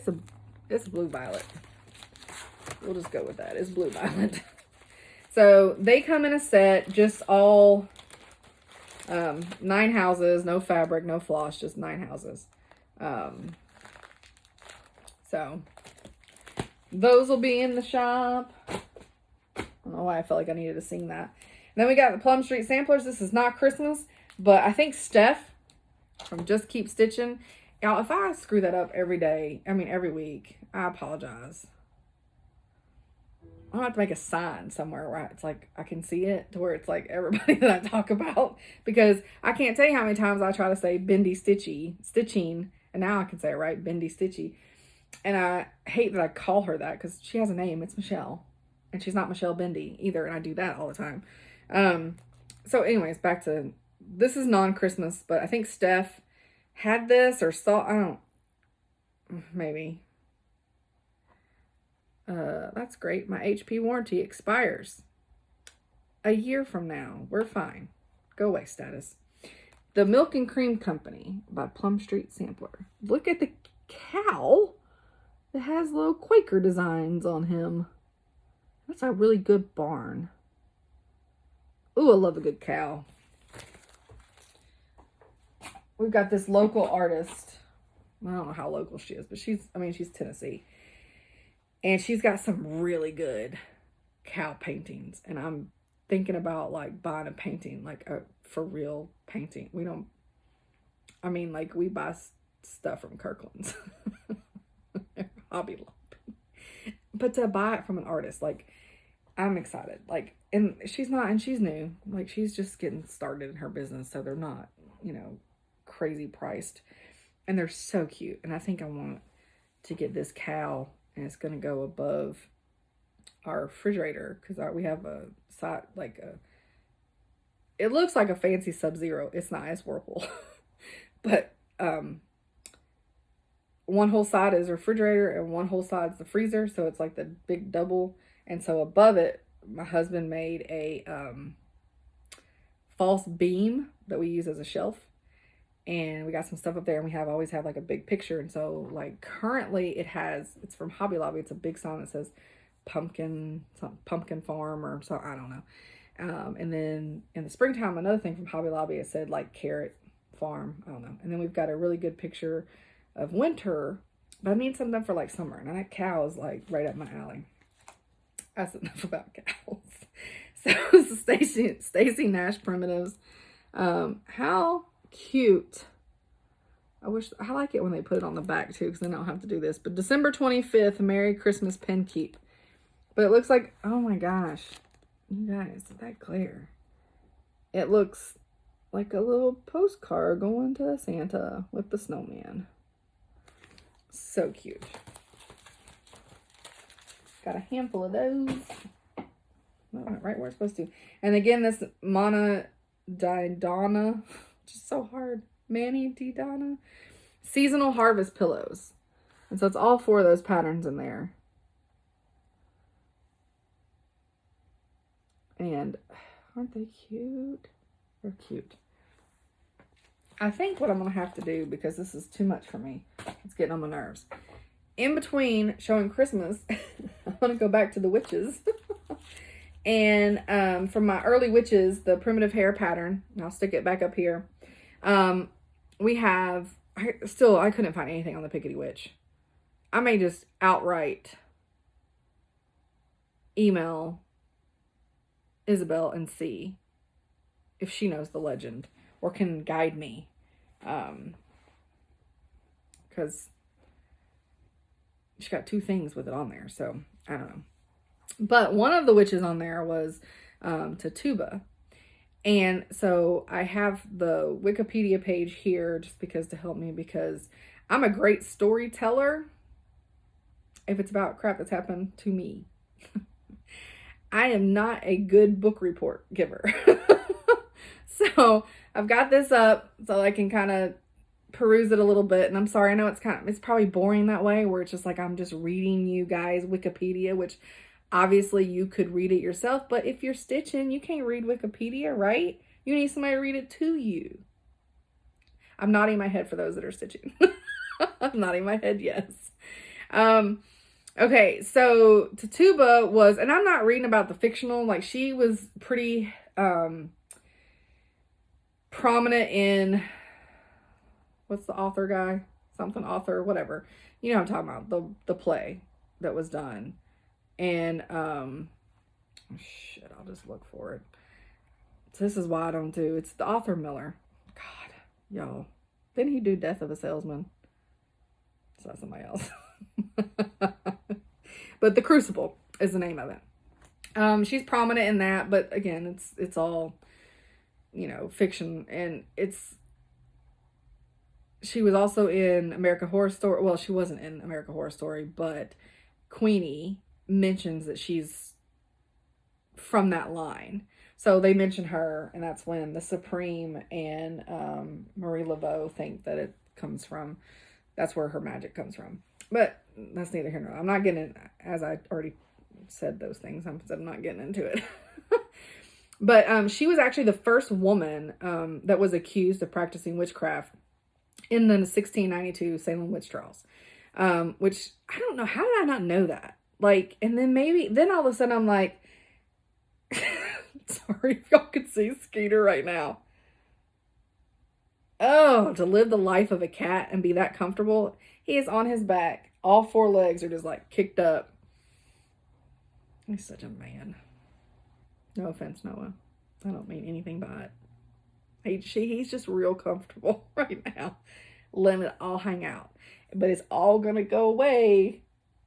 a blue violet. We'll just go with that. It's blue violet. So they come in a set, just all 9 houses, no fabric, no floss, just 9 houses. So those will be in the shop. I don't know why I felt like I needed to sing that. And then we got the Plum Street samplers. This is not Christmas, but I think Steph from Just Keep Stitching. Y'all, if I screw that up every week, I apologize. I'm gonna have to make a sign somewhere where it's like I can see it to where it's like everybody that I talk about, because I can't tell you how many times I try to say bendy stitching, and now I can say it right, bendy stitchy. And I hate that I call her that because she has a name. It's Michelle. And she's not Michelle Bendy either, and I do that all the time. So anyways, back to, this is non-Christmas, but I think Steph had this or saw, maybe. That's great. My HP warranty expires a year from now. We're fine. Go away status. The Milk and Cream Company by Plum Street Sampler. Look at the cow that has little Quaker designs on him. That's a really good barn. Ooh, I love a good cow. We've got this local artist. I don't know how local she is, but she's Tennessee. And she's got some really good cow paintings. And I'm thinking about like buying a painting, like a for real painting. We buy stuff from Kirkland's. Hobby Lobby. But to buy it from an artist, like, I'm excited. Like, and she's new. Like, she's just getting started in her business, so they're not, crazy priced. And they're so cute. And I think I want to get this cow, and it's going to go above our refrigerator, because we have a side, it looks like a fancy Sub-Zero. It's not, it's Whirlpool. But, one whole side is refrigerator and one whole side is the freezer. So it's like the big double. And so above it, my husband made a false beam that we use as a shelf. And we got some stuff up there, and we always have like a big picture. And so like currently it's from Hobby Lobby. It's a big sign that says pumpkin farm or something. I don't know. And then in the springtime, another thing from Hobby Lobby, it said like carrot farm. I don't know. And then we've got a really good picture of winter, but I need something for like summer, and that cow is like right up my alley. That's enough about cows. So this is Stacy Nash Primitives. How cute. I like it when they put it on the back too, because then I don't have to do this. But December 25th, Merry Christmas Pen Keep. But it looks like, oh my gosh, you guys, that glare. It looks like a little postcard going to Santa with the snowman. So cute. Got a handful of those. Right where it's supposed to. And again, this Mana Didana, just so hard. Manny Didana. Seasonal Harvest Pillows. And so it's all 4 of those patterns in there. And aren't they cute? They're cute. I think what I'm going to have to do, because this is too much for me, it's getting on my nerves. In between showing Christmas, I'm going to go back to the witches. And from my early witches, the primitive hair pattern, and I'll stick it back up here. We have, I couldn't find anything on the Pickety Witch. I may just outright email Isabel and see if she knows the legend or can guide me. because she got 2 things with it on there. So I don't know. But one of the witches on there was Tituba. And so I have the Wikipedia page here just because to help me, because I'm a great storyteller if it's about crap that's happened to me. I am not a good book report giver. So I've got this up so I can kind of peruse it a little bit. And I'm sorry, I know it's probably boring that way, where it's just like I'm just reading you guys Wikipedia, which obviously you could read it yourself, but if you're stitching, you can't read Wikipedia, right? You need somebody to read it to you. I'm nodding my head for those that are stitching. I'm nodding my head, yes. Okay, so Tituba was, and I'm not reading about the fictional, like she was pretty prominent in, what's the author guy? Something author, whatever. You know what I'm talking about, the play that was done. And, shit, I'll just look for it. So this is why I don't do, it's the author Miller. God, y'all. Didn't he do Death of a Salesman? So that's somebody else. But The Crucible is the name of it. She's prominent in that, but again, it's all, you know, fiction. And she was also in American Horror Story. Well, she wasn't in American Horror Story, but Queenie mentions that she's from that line. So they mention her, and that's when the Supreme and Marie Laveau think that it comes from. That's where her magic comes from. But that's neither here nor there. I'm not getting in, as I already said those things. I'm not getting into it. But she was actually the first woman that was accused of practicing witchcraft in the 1692 Salem witch trials. Which I don't know. How did I not know that? Like, and then all of a sudden I'm like, sorry if y'all could see Skeeter right now. Oh, to live the life of a cat and be that comfortable. He is on his back. All 4 legs are just like kicked up. He's such a man. No offense, Noah. I don't mean anything by it. He's just real comfortable right now. Letting it all hang out. But it's all going to go away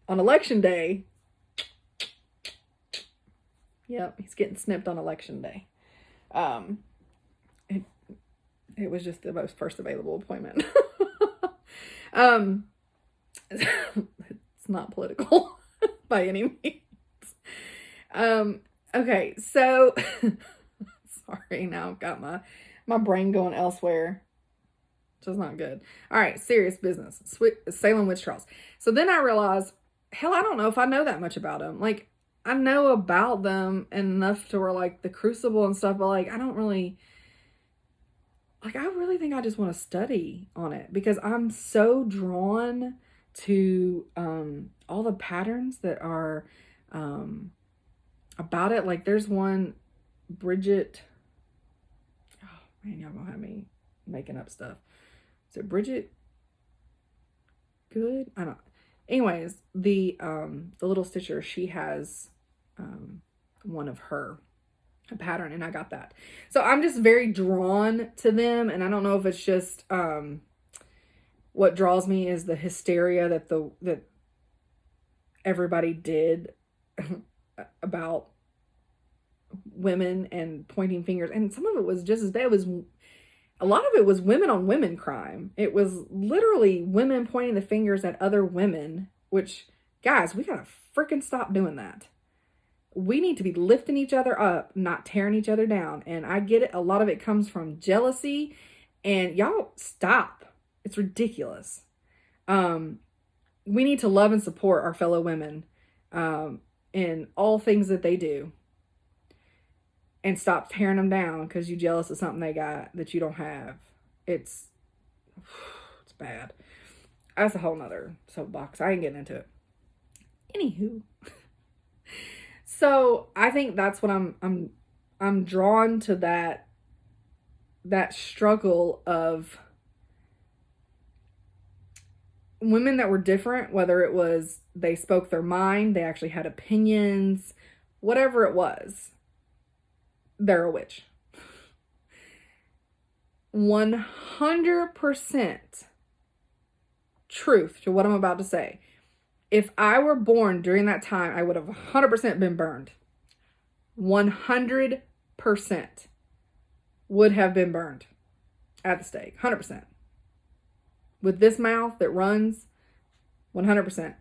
on election day. Yep, he's getting snipped on election day. It was just the most first available appointment. It's not political by any means. Okay, so sorry, now I've got my brain going elsewhere. Which is not good. All right, serious business. Salem witch trials. So then I realized, hell, I don't know if I know that much about them. Like, I know about them enough to where, like, the Crucible and stuff, but, like, I don't really, like, I really think I just want to study on it because I'm so drawn to all the patterns that are about it. Like, there's one, Bridget, oh, man, y'all gonna have me making up stuff. Is it Bridget Good? I don't. Anyways, the little stitcher, she has one of her a pattern, and I got that. So I'm just very drawn to them, and I don't know if it's just what draws me is the hysteria that everybody did about women and pointing fingers, and some of it was just as bad. A lot of it was women on women crime. It was literally women pointing the fingers at other women, which, guys, we gotta freaking stop doing that. We need to be lifting each other up, not tearing each other down. And I get it. A lot of it comes from jealousy, and y'all stop. It's ridiculous. We need to love and support our fellow women in all things that they do. And stop tearing them down because you're jealous of something they got that you don't have. It's bad. That's a whole nother soapbox. I ain't getting into it. Anywho. So I think that's what I'm drawn to, that struggle of women that were different, whether it was they spoke their mind, they actually had opinions, whatever it was. They're a witch. 100% truth to what I'm about to say. If I were born during that time, I would have 100% been burned. 100% would have been burned at the stake. 100%. With this mouth that runs, 100%.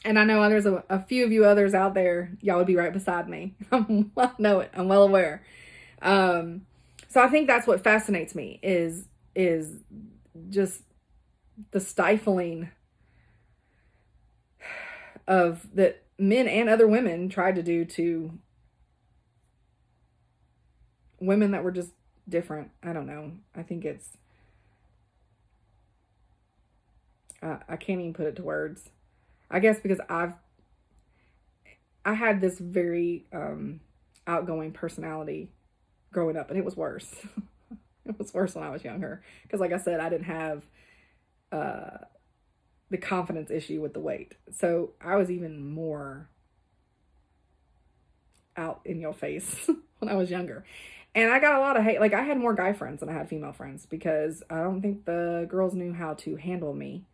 And I know there's a few of you others out there, y'all would be right beside me. I know it. I'm well aware. So I think that's what fascinates me is just the stifling of that men and other women tried to do to women that were just different. I don't know. I think it's, I can't even put it to words. I guess because I had this very outgoing personality growing up, and it was worse. It was worse when I was younger. Because like I said, I didn't have the confidence issue with the weight. So I was even more out in your face when I was younger. And I got a lot of hate. Like, I had more guy friends than I had female friends because I don't think the girls knew how to handle me.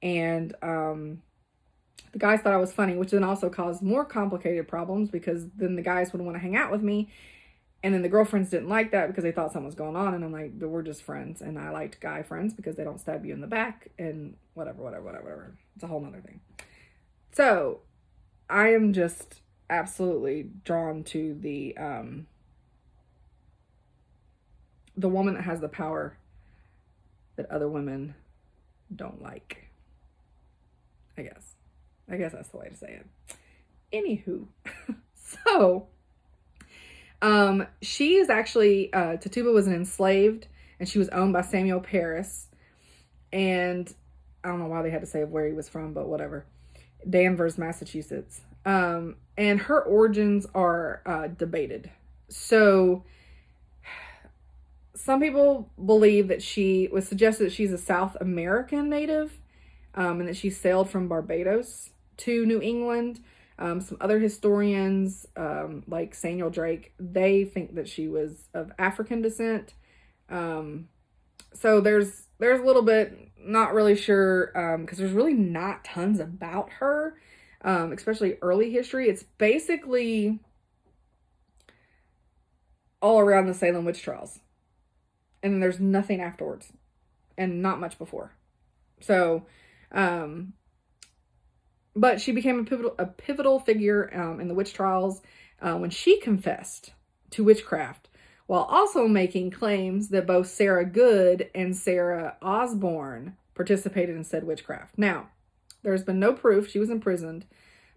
And the guys thought I was funny, which then also caused more complicated problems because then the guys would want to hang out with me. And then the girlfriends didn't like that because they thought something was going on. And I'm like, but we're just friends. And I liked guy friends because they don't stab you in the back and whatever. It's a whole nother thing. So I am just absolutely drawn to the woman that has the power that other women don't like. I guess that's the way to say it. Anywho, so she is actually Tituba was an enslaved, and she was owned by Samuel Parris, and I don't know why they had to say where he was from, but whatever. Danvers, Massachusetts. And her origins are debated. So some people believe that she was suggested that she's a South American native, and that she sailed from Barbados to New England. Some other historians, like Samuel Drake, they think that she was of African descent. So there's a little bit, not really sure, because there's really not tons about her, especially early history. It's basically all around the Salem witch trials. And there's nothing afterwards and not much before. So, but she became a pivotal figure in the witch trials when she confessed to witchcraft, while also making claims that both Sarah Good and Sarah Osborne participated in said witchcraft. Now, there's been no proof. She was imprisoned,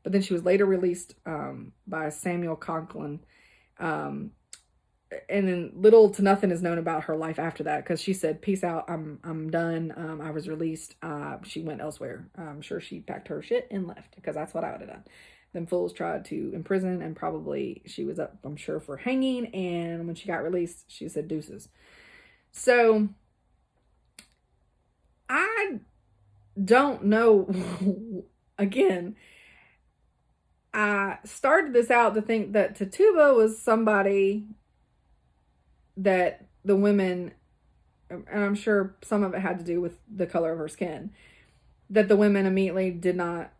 but then she was later released by Samuel Conklin. And then little to nothing is known about her life after that, because she said, peace out, I'm done, I was released. She went elsewhere. I'm sure she packed her shit and left, because that's what I would have done. Them fools tried to imprison, and probably she was up, I'm sure, for hanging, and when she got released, she said deuces. So I don't know. Again, I started this out to think that Tituba was somebody that the women, and I'm sure some of it had to do with the color of her skin, that the women immediately did not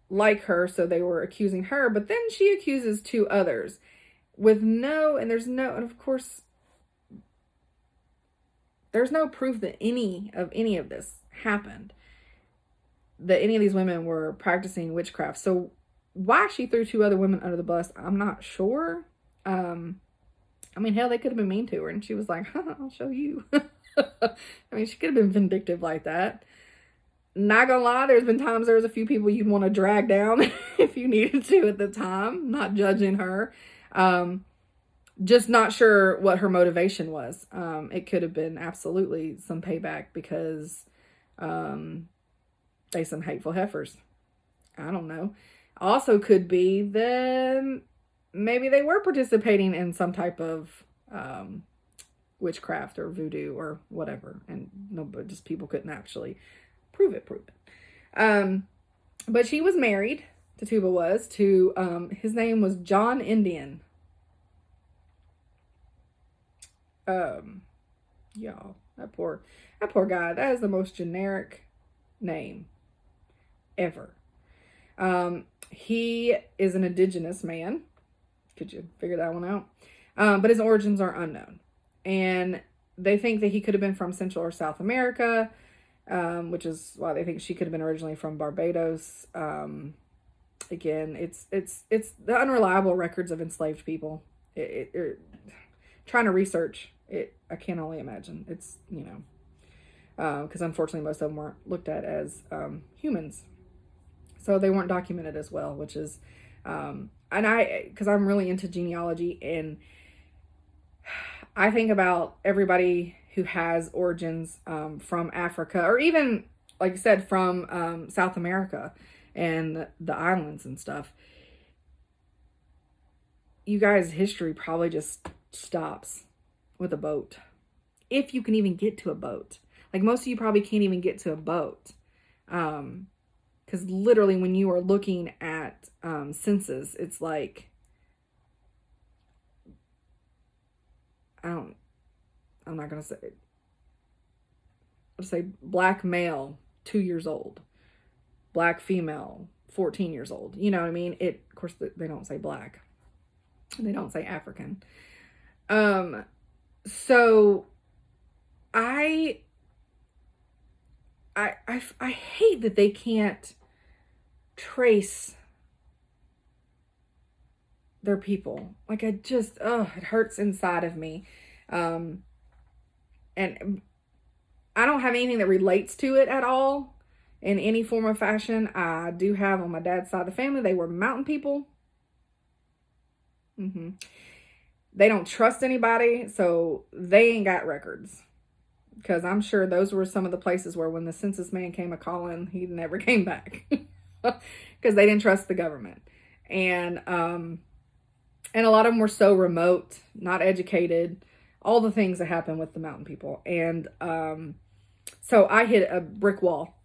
like her, so they were accusing her. But then she accuses two others with and of course there's no proof that any of this happened, that any of these women were practicing witchcraft. So why she threw two other women under the bus, I'm not sure. I mean, hell, they could have been mean to her, and she was like, I'll show you. I mean, she could have been vindictive like that. Not gonna lie, there's been times there was a few people you'd want to drag down if you needed to at the time. Not judging her. Just not sure what her motivation was. It could have been absolutely some payback because they some hateful heifers. I don't know. Also could be that maybe they were participating in some type of witchcraft or voodoo or whatever, and but just people couldn't actually prove it. But she was married, Tituba was, to his name was John Indian. Y'all, that poor guy. That is the most generic name ever. He is an indigenous man. Could you figure that one out? But his origins are unknown. And they think that he could have been from Central or South America, which is why they think she could have been originally from Barbados. Again, it's the unreliable records of enslaved people. Trying to research it, I can only imagine. It's, because unfortunately most of them weren't looked at as humans. So they weren't documented as well, which is, because I'm really into genealogy, and I think about everybody who has origins from Africa, or even, like I said, from South America and the islands and stuff. You guys' history probably just stops with a boat. If you can even get to a boat. Like, most of you probably can't even get to a boat. Because literally when you are looking at census, it's like, I'm not going to say, let's say black male, 2 years old. Black female, 14 years old. You know what I mean? Of course, they don't say black. They don't say African. So I hate that they can't trace their people. Like, it hurts inside of me. And I don't have anything that relates to it at all in any form or fashion. I do have on my dad's side of the family, they were mountain people. They don't trust anybody, so they ain't got records. Because I'm sure those were some of the places where when the census man came a-calling, he never came back. Because they didn't trust the government. And a lot of them were so remote, not educated, all the things that happen with the mountain people. And so I hit a brick wall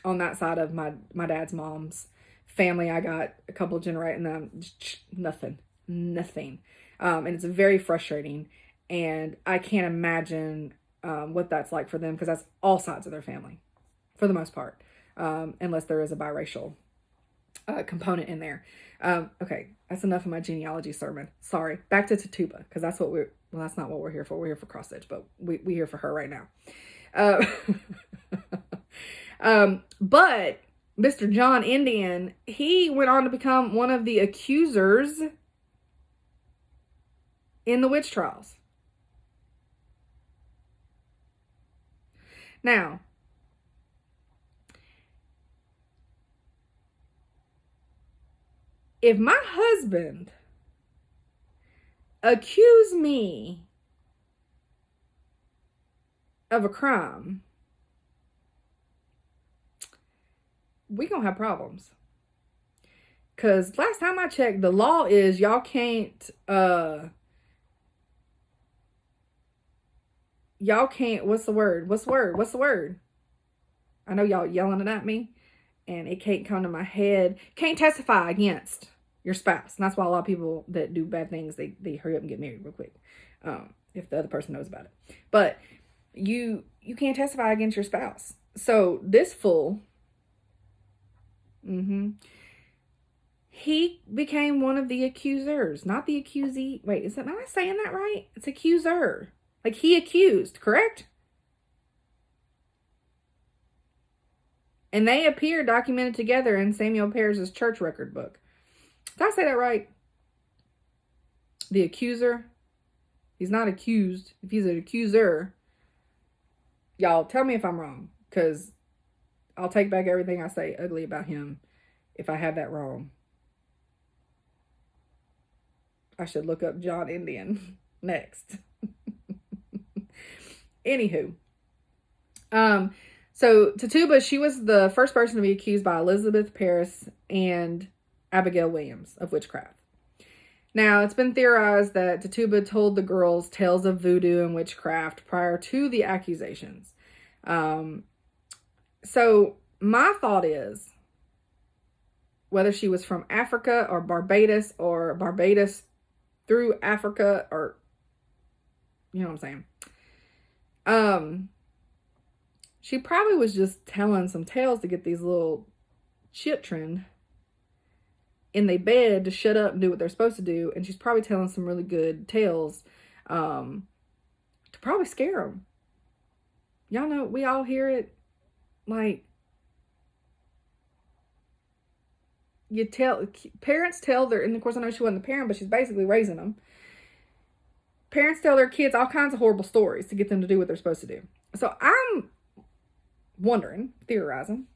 on that side of my dad's mom's family. I got a couple of generations, nothing. And it's very frustrating. And I can't imagine what that's like for them, because that's all sides of their family for the most part, unless there is a biracial component in there. Okay, that's enough of my genealogy sermon. Sorry, back to Tituba, because that's that's not what we're here for. We're here for cross stitch, but we're here for her right now. But Mr. John Indian, he went on to become one of the accusers in the witch trials. Now, if my husband accused me of a crime, we gonna have problems. Because last time I checked, the law is y'all can't, what's the word? I know y'all yelling it at me, and it can't come to my head. Can't testify against your spouse. And that's why a lot of people that do bad things, they hurry up and get married real quick. If the other person knows about it. But you can't testify against your spouse. So this fool, he became one of the accusers, not the accusee. Wait, am I saying that right? It's accuser. Like, he accused, correct? And they appear documented together in Samuel Parris's church record book. Did I say that right? The accuser. He's not accused. If he's an accuser, y'all tell me if I'm wrong, because I'll take back everything I say ugly about him if I have that wrong. I should look up John Indian next. Anywho. So Tituba, she was the first person to be accused by Elizabeth Parris and Abigail Williams of witchcraft. Now, it's been theorized that Tituba told the girls tales of voodoo and witchcraft prior to the accusations. So my thought is, whether she was from Africa or Barbados through Africa, or, you know what I'm saying? she probably was just telling some tales to get these little children in their bed to shut up and do what they're supposed to do. And she's probably telling some really good tales to probably scare them. Y'all know, we all hear it. Like, parents tell their, and of course I know she wasn't the parent, but she's basically raising them. Parents tell their kids all kinds of horrible stories to get them to do what they're supposed to do. So I'm wondering, theorizing,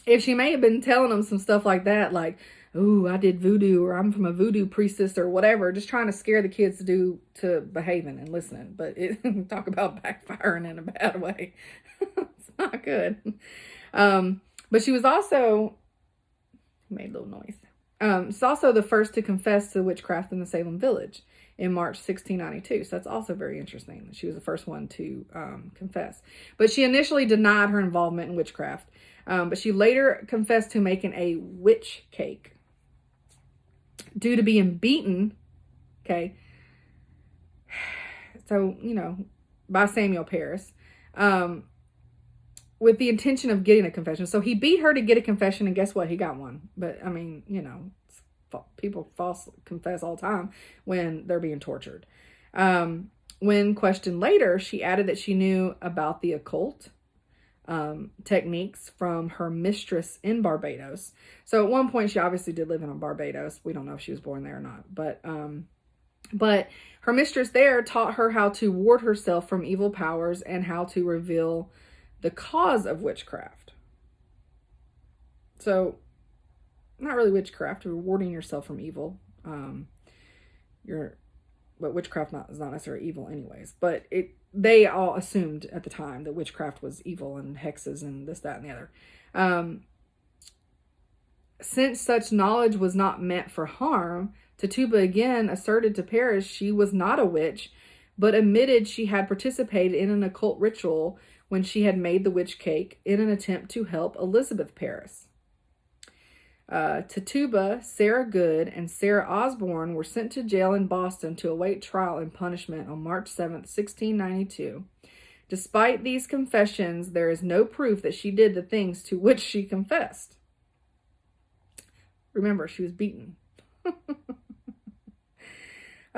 if she may have been telling them some stuff like that, like, "Ooh, I did voodoo," or "I'm from a voodoo priestess," or whatever, just trying to scare the kids to behaving and listening. But it talk about backfiring in a bad way. It's not good. But she was also made a little noise. She's also the first to confess to witchcraft in the Salem village in March 1692. So that's also very interesting. She was the first one to confess. But she initially denied her involvement in witchcraft. But she later confessed to making a witch cake due to being beaten, okay, so, you know, by Samuel Parris, with the intention of getting a confession. So he beat her to get a confession, and guess what? He got one. But, I mean, you know, people falsely confess all the time when they're being tortured. When questioned later, she added that she knew about the occult techniques from her mistress in Barbados. So at one point, she obviously did live in Barbados. We don't know if she was born there or not. But her mistress there taught her how to ward herself from evil powers and how to reveal the cause of witchcraft. So, not really witchcraft, you're warding yourself from evil. But witchcraft is not necessarily evil anyways. But they all assumed at the time that witchcraft was evil and hexes and this, that, and the other. Since such knowledge was not meant for harm, Tituba again asserted to Parris she was not a witch, but admitted she had participated in an occult ritual when she had made the witch cake in an attempt to help Elizabeth Parris. Tituba, Sarah Good, and Sarah Osborne were sent to jail in Boston to await trial and punishment on March 7th, 1692. Despite these confessions, there is no proof that she did the things to which she confessed. Remember, she was beaten.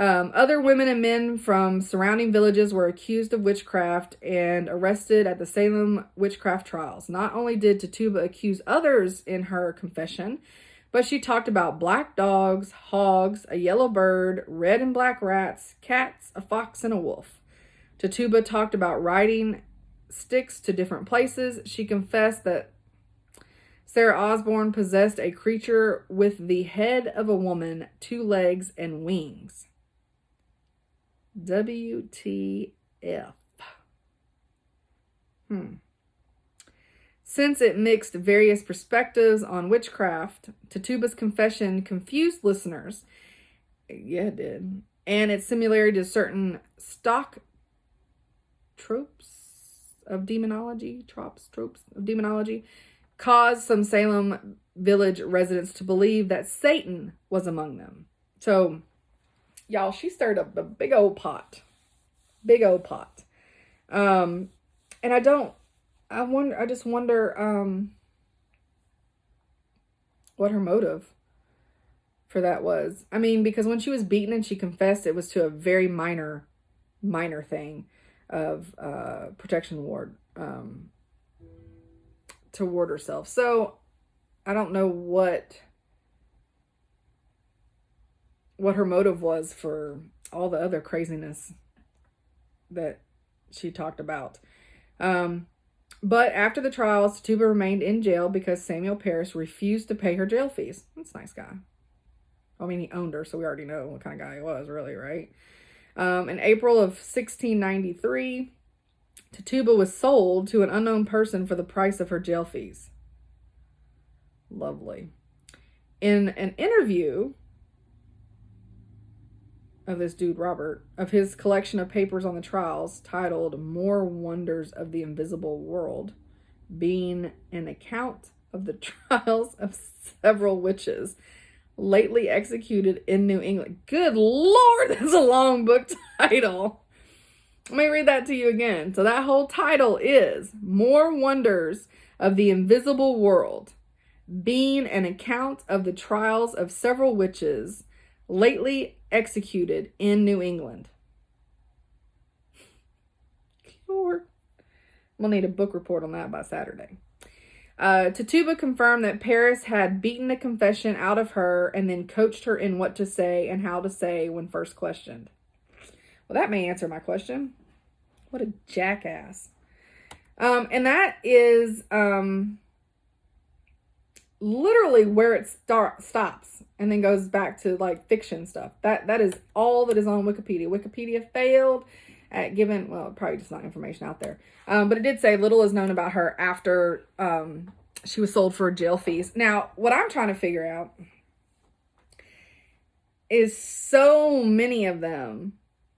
Other women and men from surrounding villages were accused of witchcraft and arrested at the Salem witchcraft trials. Not only did Tituba accuse others in her confession, but she talked about black dogs, hogs, a yellow bird, red and black rats, cats, a fox, and a wolf. Tituba talked about riding sticks to different places. She confessed that Sarah Osborne possessed a creature with the head of a woman, 2 legs, and wings. WTF. Since it mixed various perspectives on witchcraft, Tituba's confession confused listeners. Yeah, it did. And its similarity to certain stock tropes of demonology, caused some Salem village residents to believe that Satan was among them. So, y'all, she stirred up a big old pot. And I just wonder what her motive for that was. I mean, because when she was beaten and she confessed, it was to a very minor thing of protection ward, to ward herself. So I don't know what her motive was for all the other craziness that she talked about. But after the trials, Tituba remained in jail because Samuel Parris refused to pay her jail fees. That's a nice guy. I mean, he owned her, so we already know what kind of guy he was, really, right? In April of 1693, Tituba was sold to an unknown person for the price of her jail fees. Lovely. In an interview of this dude, Robert, of his collection of papers on the trials titled More Wonders of the Invisible World, being an account of the trials of several witches lately executed in New England. Good Lord, that's a long book title. Let me read that to you again. So that whole title is More Wonders of the Invisible World, being an account of the trials of several witches lately executed in New England. Lord. We'll need a book report on that by Saturday. Tituba confirmed that Paris had beaten the confession out of her and then coached her in what to say and how to say when first questioned. Well, that may answer my question. What a jackass. And that is literally where it stops and then goes back to like fiction stuff. That is all that is on Wikipedia. Wikipedia failed at giving, well, probably just not information out there. But it did say little is known about her after she was sold for jail fees. Now, what I'm trying to figure out is so many of them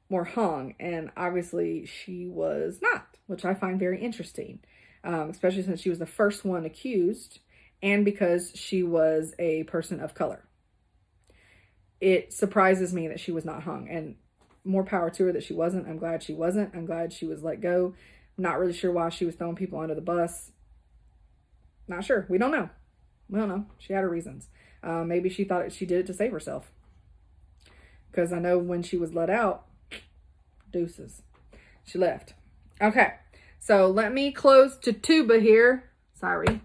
were hung, and obviously she was not, which I find very interesting, especially since she was the first one accused and because she was a person of color. It surprises me that she was not hung, and more power to her that she wasn't. I'm glad she wasn't. I'm glad she was let go. I'm not really sure why she was throwing people under the bus. Not sure. We don't know. We don't know. She had her reasons. Maybe she thought she did it to save herself. Because I know when she was let out, deuces. She left. Okay. So let me close Tituba here. Sorry.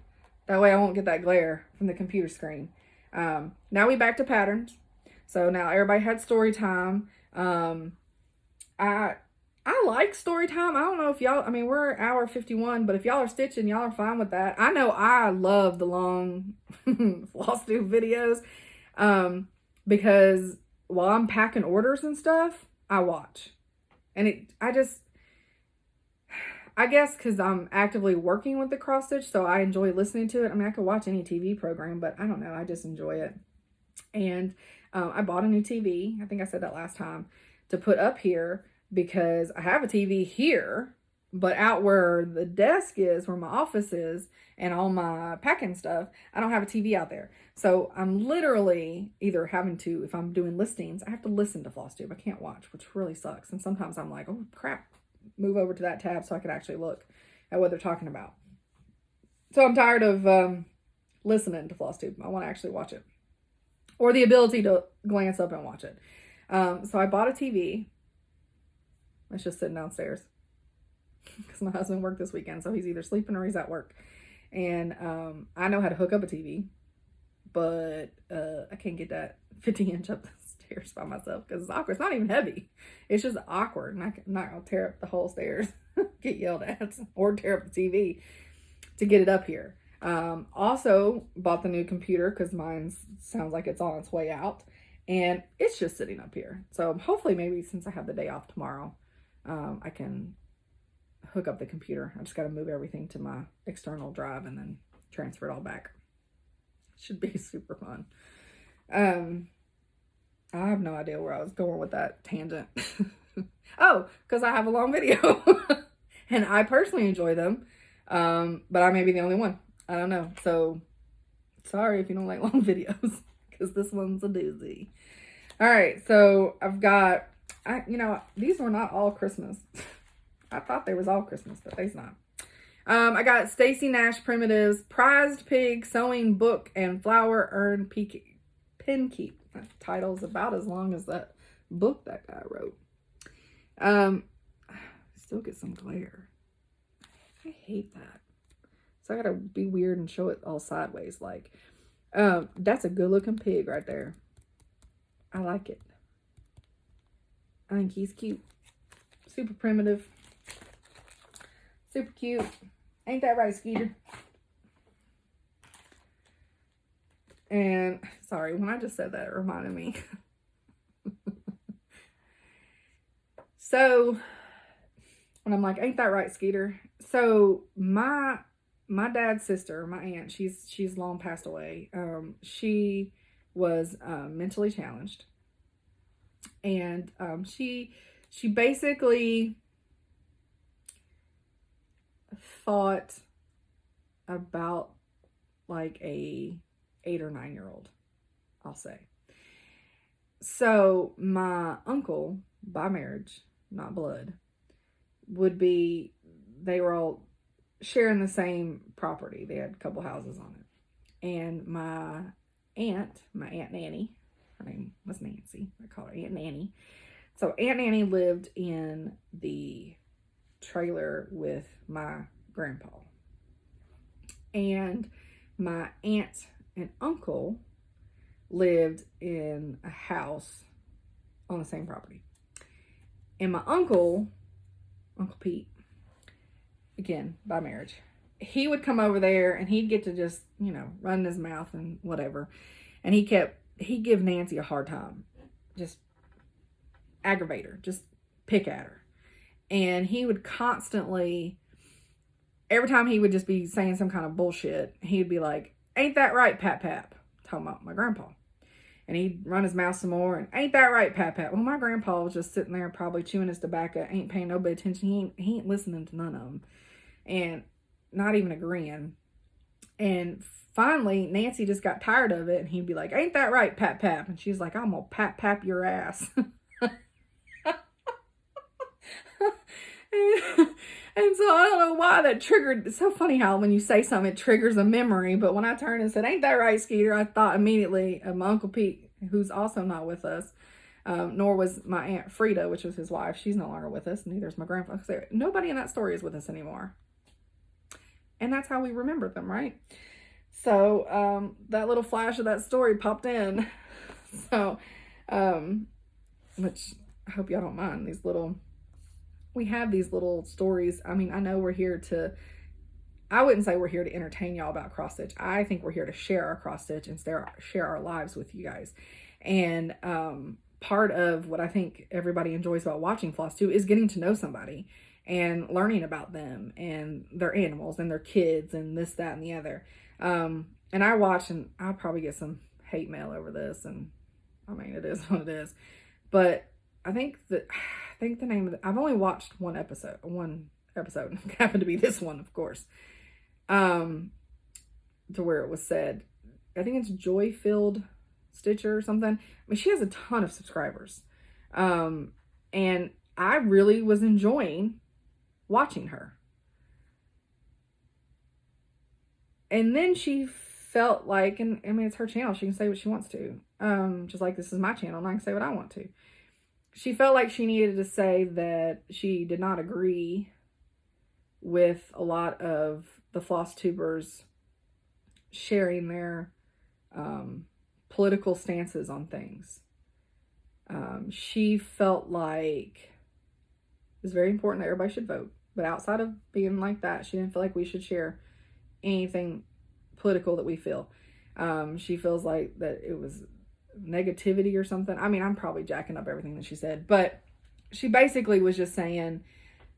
That way I won't get that glare from the computer screen. Now we back to patterns. So now everybody had story time. I like story time. I don't know if y'all, I mean, we're hour 51, but if y'all are stitching, y'all are fine with that. I know I love the long Flosstube videos, because while I'm packing orders and stuff, I watch. And I guess because I'm actively working with the cross stitch, so I enjoy listening to it. I mean, I could watch any TV program, but I don't know. I just enjoy it. And I bought a new TV. I think I said that last time, to put up here because I have a TV here, but out where the desk is, where my office is, and all my packing stuff, I don't have a TV out there. So I'm literally either having to, if I'm doing listings, I have to listen to Flosstube. I can't watch, which really sucks. And sometimes I'm like, oh crap, move over to that tab so I can actually look at what they're talking about. So I'm tired of listening to Flosstube. I want to actually watch it, or the ability to glance up and watch it. So I bought a TV. It's just sitting downstairs because my husband worked this weekend, so he's either sleeping or he's at work. And I know how to hook up a TV, but I can't get that 50-inch up the stairs by myself because it's awkward. It's not even heavy. It's just awkward, and I'm not going to tear up the whole stairs, get yelled at, or tear up the TV to get it up here. Also bought the new computer because mine sounds like it's on its way out, and it's just sitting up here. So hopefully, maybe since I have the day off tomorrow, I can hook up the computer. I just got to move everything to my external drive and then transfer it all back. Should be super fun. I have no idea where I was going with that tangent. Oh, because I have a long video and I personally enjoy them. But I may be the only one. I don't know. So sorry if you don't like long videos, because this one's a doozy. All right. So I've got, these were not all Christmas. I thought they was all Christmas, but they's not. I got Stacy Nash Primitives, Prized Pig, Sewing Book, and Flower Urn Pin Keep. That title's about as long as that book that guy wrote. Still get some glare. I hate that. So I gotta be weird and show it all sideways. Like, that's a good looking pig right there. I like it. I think he's cute. Super primitive. Super cute. Ain't that right, Skeeter? And sorry, when I just said that, it reminded me. So when I'm like, ain't that right, Skeeter? So my dad's sister, my aunt, she's long passed away. She was mentally challenged, and she basically thought about like a 8 or 9 year old, I'll say. So my uncle, by marriage, not blood, would be, they were all sharing the same property. They had a couple houses on it. And my Aunt Nanny, her name was Nancy. I call her Aunt Nanny. So Aunt Nanny lived in the trailer with my grandpa. And my aunt and uncle lived in a house on the same property. And my uncle Pete, again, by marriage, he would come over there and he'd get to just, run his mouth and whatever. And he'd give Nancy a hard time. Just aggravate her, just pick at her. And he would constantly, every time he would just be saying some kind of bullshit, he'd be like, "Ain't that right, Pap Pap?" Talking about my grandpa. And he'd run his mouth some more, and "Ain't that right, Pap Pap?" Well, my grandpa was just sitting there probably chewing his tobacco, ain't paying nobody attention. He ain't listening to none of them. And not even agreeing. And finally, Nancy just got tired of it, and he'd be like, "Ain't that right, Pap Pap?" And she's like, "I'm gonna pap pap your ass." And so I don't know why that triggered. It's so funny how when you say something, it triggers a memory. But when I turned and said, "Ain't that right, Skeeter?" I thought immediately of my Uncle Pete, who's also not with us. Nor was my Aunt Frida, which was his wife. She's no longer with us. Neither is my grandfather. Nobody in that story is with us anymore. And that's how we remember them, right? So that little flash of that story popped in. So, which I hope y'all don't mind. We have these little stories. I mean, I know we're here to, I wouldn't say we're here to entertain y'all about cross stitch. I think we're here to share our cross stitch and share our lives with you guys. And part of what I think everybody enjoys about watching Flosstube is getting to know somebody and learning about them and their animals and their kids and this, that, and the other. And I watch, and I'll probably get some hate mail over this, and I mean, it is what it is. But I think the name of I've only watched one episode. It happened to be this one, of course. To where it was said, I think it's Joy-Filled Stitcher or something. I mean, she has a ton of subscribers. And I really was enjoying watching her. And then she felt like, and I mean, it's her channel. She can say what she wants to. Just like this is my channel, and I can say what I want to. She felt like she needed to say that she did not agree with a lot of the Flosstubers sharing their political stances on things. She felt like it's very important that everybody should vote. But outside of being like that, she didn't feel like we should share anything political that we feel. She feels like that it was negativity or something. I mean, I'm probably jacking up everything that she said, but she basically was just saying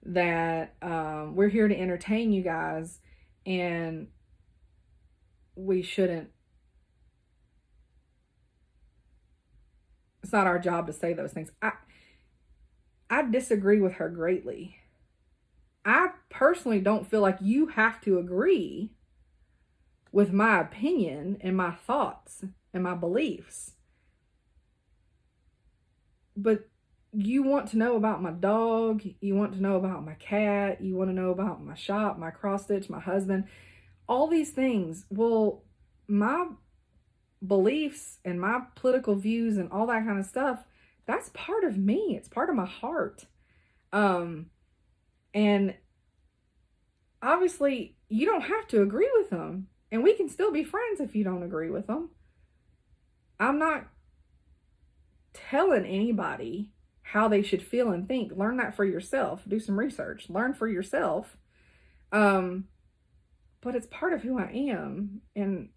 that we're here to entertain you guys, and we shouldn't, it's not our job to say those things. I disagree with her greatly. I personally don't feel like you have to agree with my opinion and my thoughts and my beliefs. But you want to know about my dog, you want to know about my cat, you want to know about my shop, my cross stitch, my husband, all these things. Well, my beliefs and my political views and all that kind of stuff, that's part of me. It's part of my heart. And obviously you don't have to agree with them, and we can still be friends if you don't agree with them. I'm not telling anybody how they should feel and think. Learn that for yourself. Do some research. Learn for yourself. But it's part of who I am. And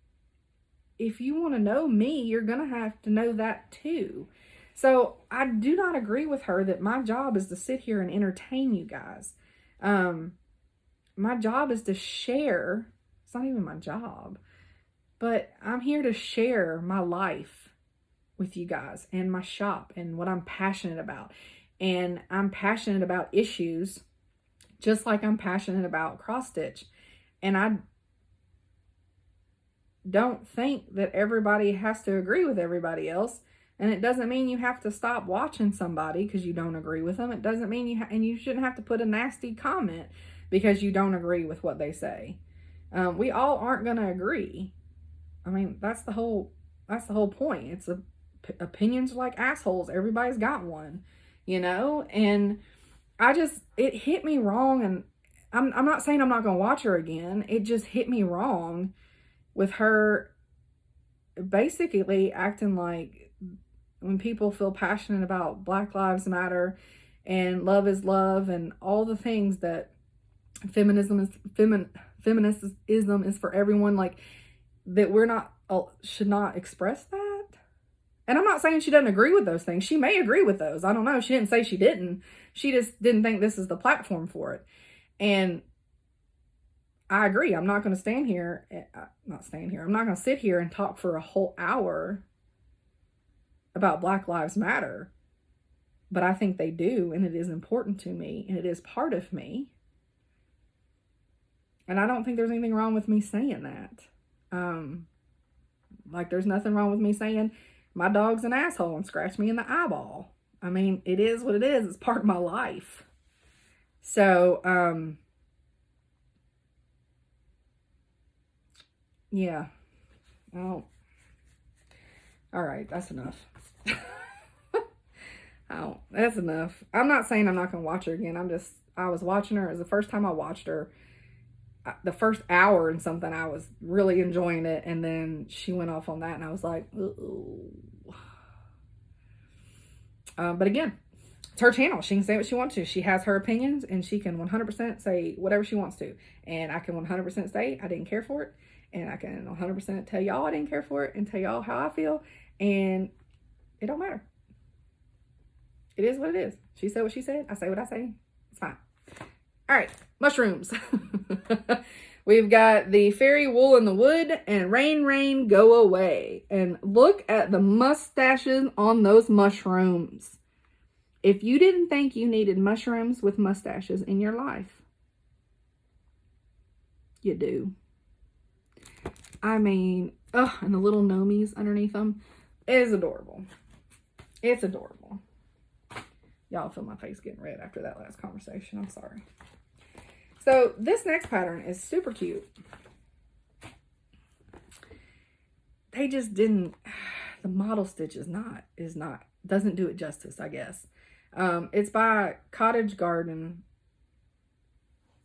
if you want to know me, you're going to have to know that too. So I do not agree with her that my job is to sit here and entertain you guys. My job is to share. It's not even my job, but I'm here to share my life with you guys and my shop and what I'm passionate about. And I'm passionate about issues just like I'm passionate about cross stitch. And I don't think that everybody has to agree with everybody else. And it doesn't mean you have to stop watching somebody because you don't agree with them. It doesn't mean and you shouldn't have to put a nasty comment because you don't agree with what they say. We all aren't going to agree. I mean, that's the whole point. It's opinions are like assholes. Everybody's got one, you know? And it hit me wrong. And I'm not saying I'm not going to watch her again. It just hit me wrong with her basically acting like when people feel passionate about Black Lives Matter and love is love and all the things that feminism is for everyone, like that should not express that. And I'm not saying she doesn't agree with those things. She may agree with those. I don't know. She didn't say she didn't. She just didn't think this is the platform for it. And I agree. I'm not going to I'm not going to sit here and talk for a whole hour about Black Lives Matter. But I think they do, and it is important to me, and it is part of me. And I don't think there's anything wrong with me saying that. Like there's nothing wrong with me saying my dog's an asshole and scratched me in the eyeball. I mean, it is what it is. It's part of my life. So, yeah. Oh, all right. That's enough. That's enough. I'm not saying I'm not going to watch her again. I was watching her. It was the first time I watched her. The first hour and something, I was really enjoying it. And then she went off on that and I was like, ooh. But again, it's her channel. She can say what she wants to. She has her opinions and she can 100% say whatever she wants to. And I can 100% say I didn't care for it. And I can 100% tell y'all I didn't care for it and tell y'all how I feel. And it don't matter. It is what it is. She said what she said. I say what I say. It's fine. All right. Mushrooms. We've got the fairy wool in the wood and rain, rain, go away. And look at the mustaches on those mushrooms. If you didn't think you needed mushrooms with mustaches in your life, you do. I mean, and the little gnomies underneath them is adorable. It's adorable. Y'all feel my face getting red after that last conversation. I'm sorry. So this next pattern is super cute. They just didn't, the model stitch doesn't do it justice, I guess. It's by Cottage Garden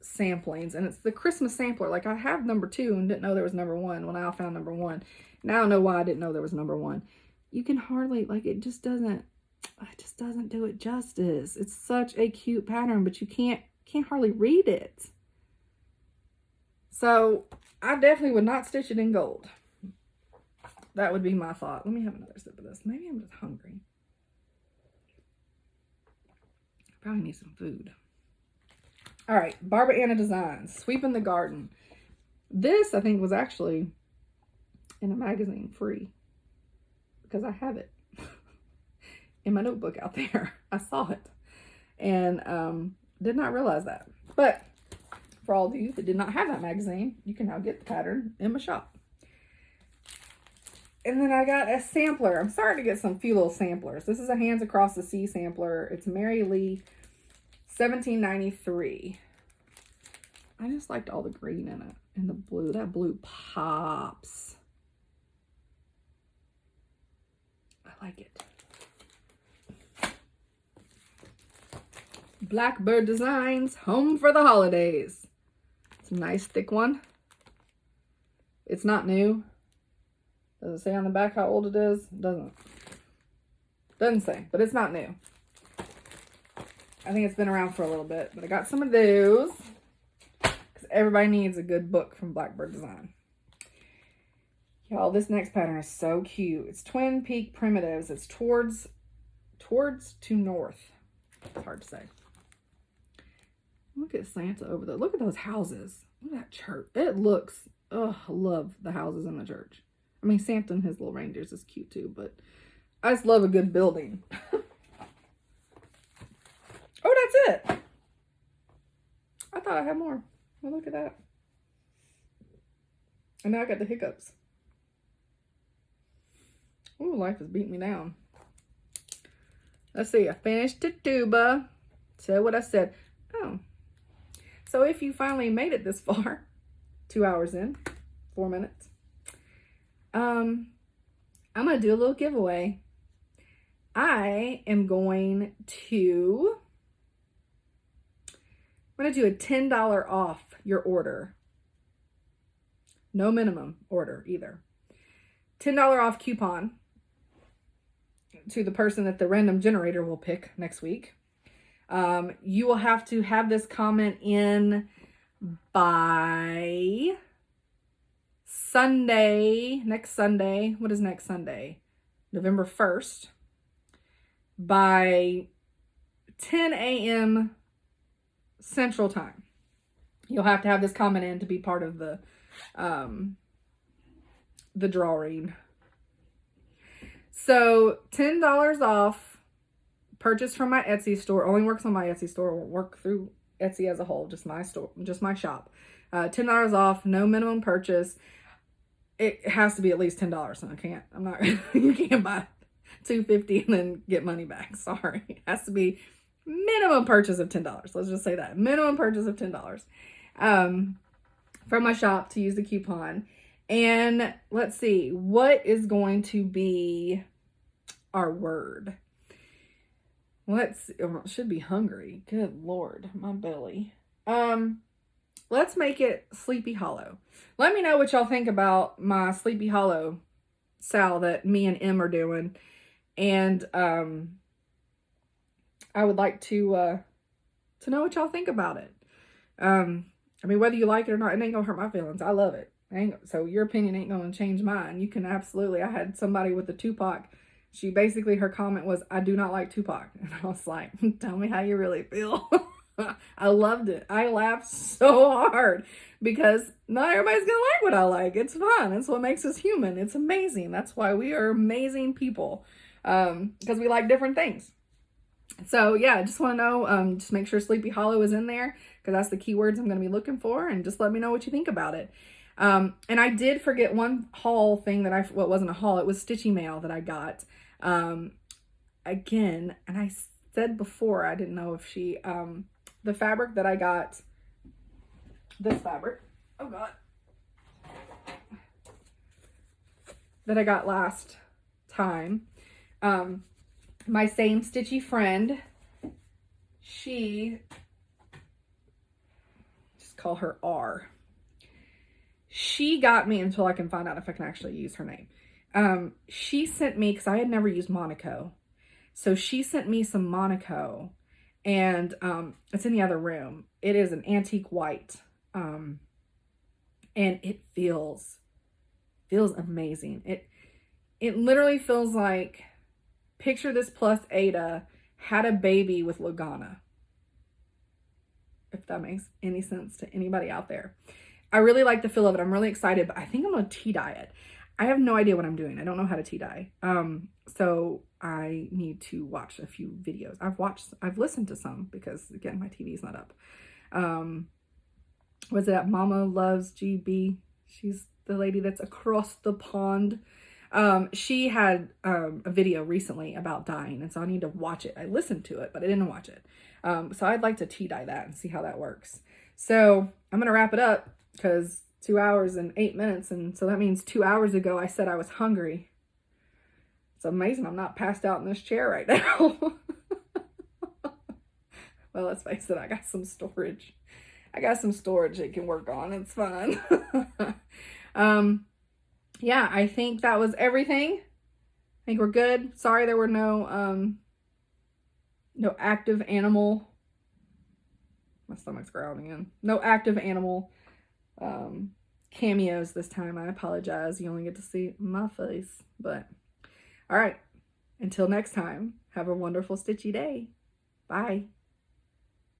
Samplings, and it's the Christmas sampler. Like I have number 2 and didn't know there was number 1 when I found number 1. Now I know why I didn't know there was number 1. You can hardly, like, it just doesn't do it justice. It's such a cute pattern, but you can't hardly read it. So I definitely would not stitch it in gold. That would be my thought. Let me have another sip of this. Maybe I'm just hungry. Probably need some food. All right, Barbara Anna Designs, Sweeping the Garden. This, I think, was actually in a magazine free because I have it in my notebook out there. I saw it and did not realize that. But for all of you that did not have that magazine, you can now get the pattern in my shop. And then I got a sampler. I'm starting to get some few little samplers. This is a Hands Across the Sea sampler. It's Mary Lee 1793. I just liked all the green in it and the blue. That blue pops. I like it. Blackbird Designs, Home for the Holidays. It's a nice thick one. It's not new. Does it say on the back how old it is? It doesn't. Doesn't say, but it's not new. I think it's been around for a little bit, but I got some of those because everybody needs a good book from Blackbird Design. Y'all, this next pattern is so cute. It's Twin Peak Primitives. It's towards to north. It's hard to say. Look at Santa over there. Look at those houses. Look at that church. It looks, I love the houses in the church. I mean, Santa and his little reindeers is cute too, but I just love a good building. Oh, that's it. I thought I had more. Well, look at that. And now I got the hiccups. Ooh, life is beating me down. Let's see, I finished Tituba. Said what I said. Oh. So if you finally made it this far, 2 hours in, 4 minutes, I'm going to do a little giveaway. I am going to do a $10 off your order. No minimum order either. $10 off coupon to the person that the random generator will pick next week. You will have to have this comment in by Sunday, next Sunday. What is next Sunday? November 1st. By 10 a.m. Central Time. You'll have to have this comment in to be part of the drawing. So $10 off purchase from my Etsy store. Only works on my Etsy store. Won't work through Etsy as a whole. Just my store, just my shop. $10 off, no minimum purchase. It has to be at least $10. So I'm not, you can't buy $2.50 and then get money back. Sorry. It has to be minimum purchase of $10. Let's just say that. Minimum purchase of $10 from my shop to use the coupon. And let's see, what is going to be our word? It should be hungry. Good Lord, my belly. Let's make it Sleepy Hollow. Let me know what y'all think about my Sleepy Hollow Sal that me and Em are doing. And I would like to know what y'all think about it. I mean, whether you like it or not, it ain't gonna hurt my feelings. I love it. So your opinion ain't gonna change mine. You can absolutely. I had somebody with the Tupac. She basically, her comment was, "I do not like Tupac," and I was like, "Tell me how you really feel." I loved it. I laughed so hard because not everybody's gonna like what I like. It's fun. It's what makes us human. It's amazing. That's why we are amazing people, because we like different things. So yeah, I just want to know, just make sure Sleepy Hollow is in there because that's the keywords I'm going to be looking for, and just let me know what you think about it. And I did forget one haul thing that it wasn't a haul, it was stitchy mail that I got. Again, and I said before, I didn't know if the fabric that I got, this fabric, oh God, that I got last time, my same stitchy friend, just call her R. She got me, until I can find out if I can actually use her name. She sent me, because I had never used Monaco. So she sent me some Monaco, and it's in the other room. It is an antique white, and it feels amazing. It literally feels like, picture this plus Ada had a baby with Lagana. If that makes any sense to anybody out there. I really like the feel of it. I'm really excited, but I think I'm going to tea dye it. I have no idea what I'm doing. I don't know how to tea dye. So I need to watch a few videos. I've listened to some because, again, my TV is not up. Was it Mama Loves GB? She's the lady that's across the pond. She had a video recently about dyeing, and so I need to watch it. I listened to it, but I didn't watch it. So I'd like to tea dye that and see how that works. So I'm going to wrap it up because 2 hours and 8 minutes, and so that means 2 hours ago I said I was hungry. It's amazing I'm not passed out in this chair right now. Well, let's face it, I got some storage. It can work on. It's fine. Yeah, I think that was everything. I think we're good. Sorry there were no active animal. My stomach's growling in. No active animal cameos this time. I apologize. You only get to see my face. But, all right. Until next time, have a wonderful stitchy day. Bye.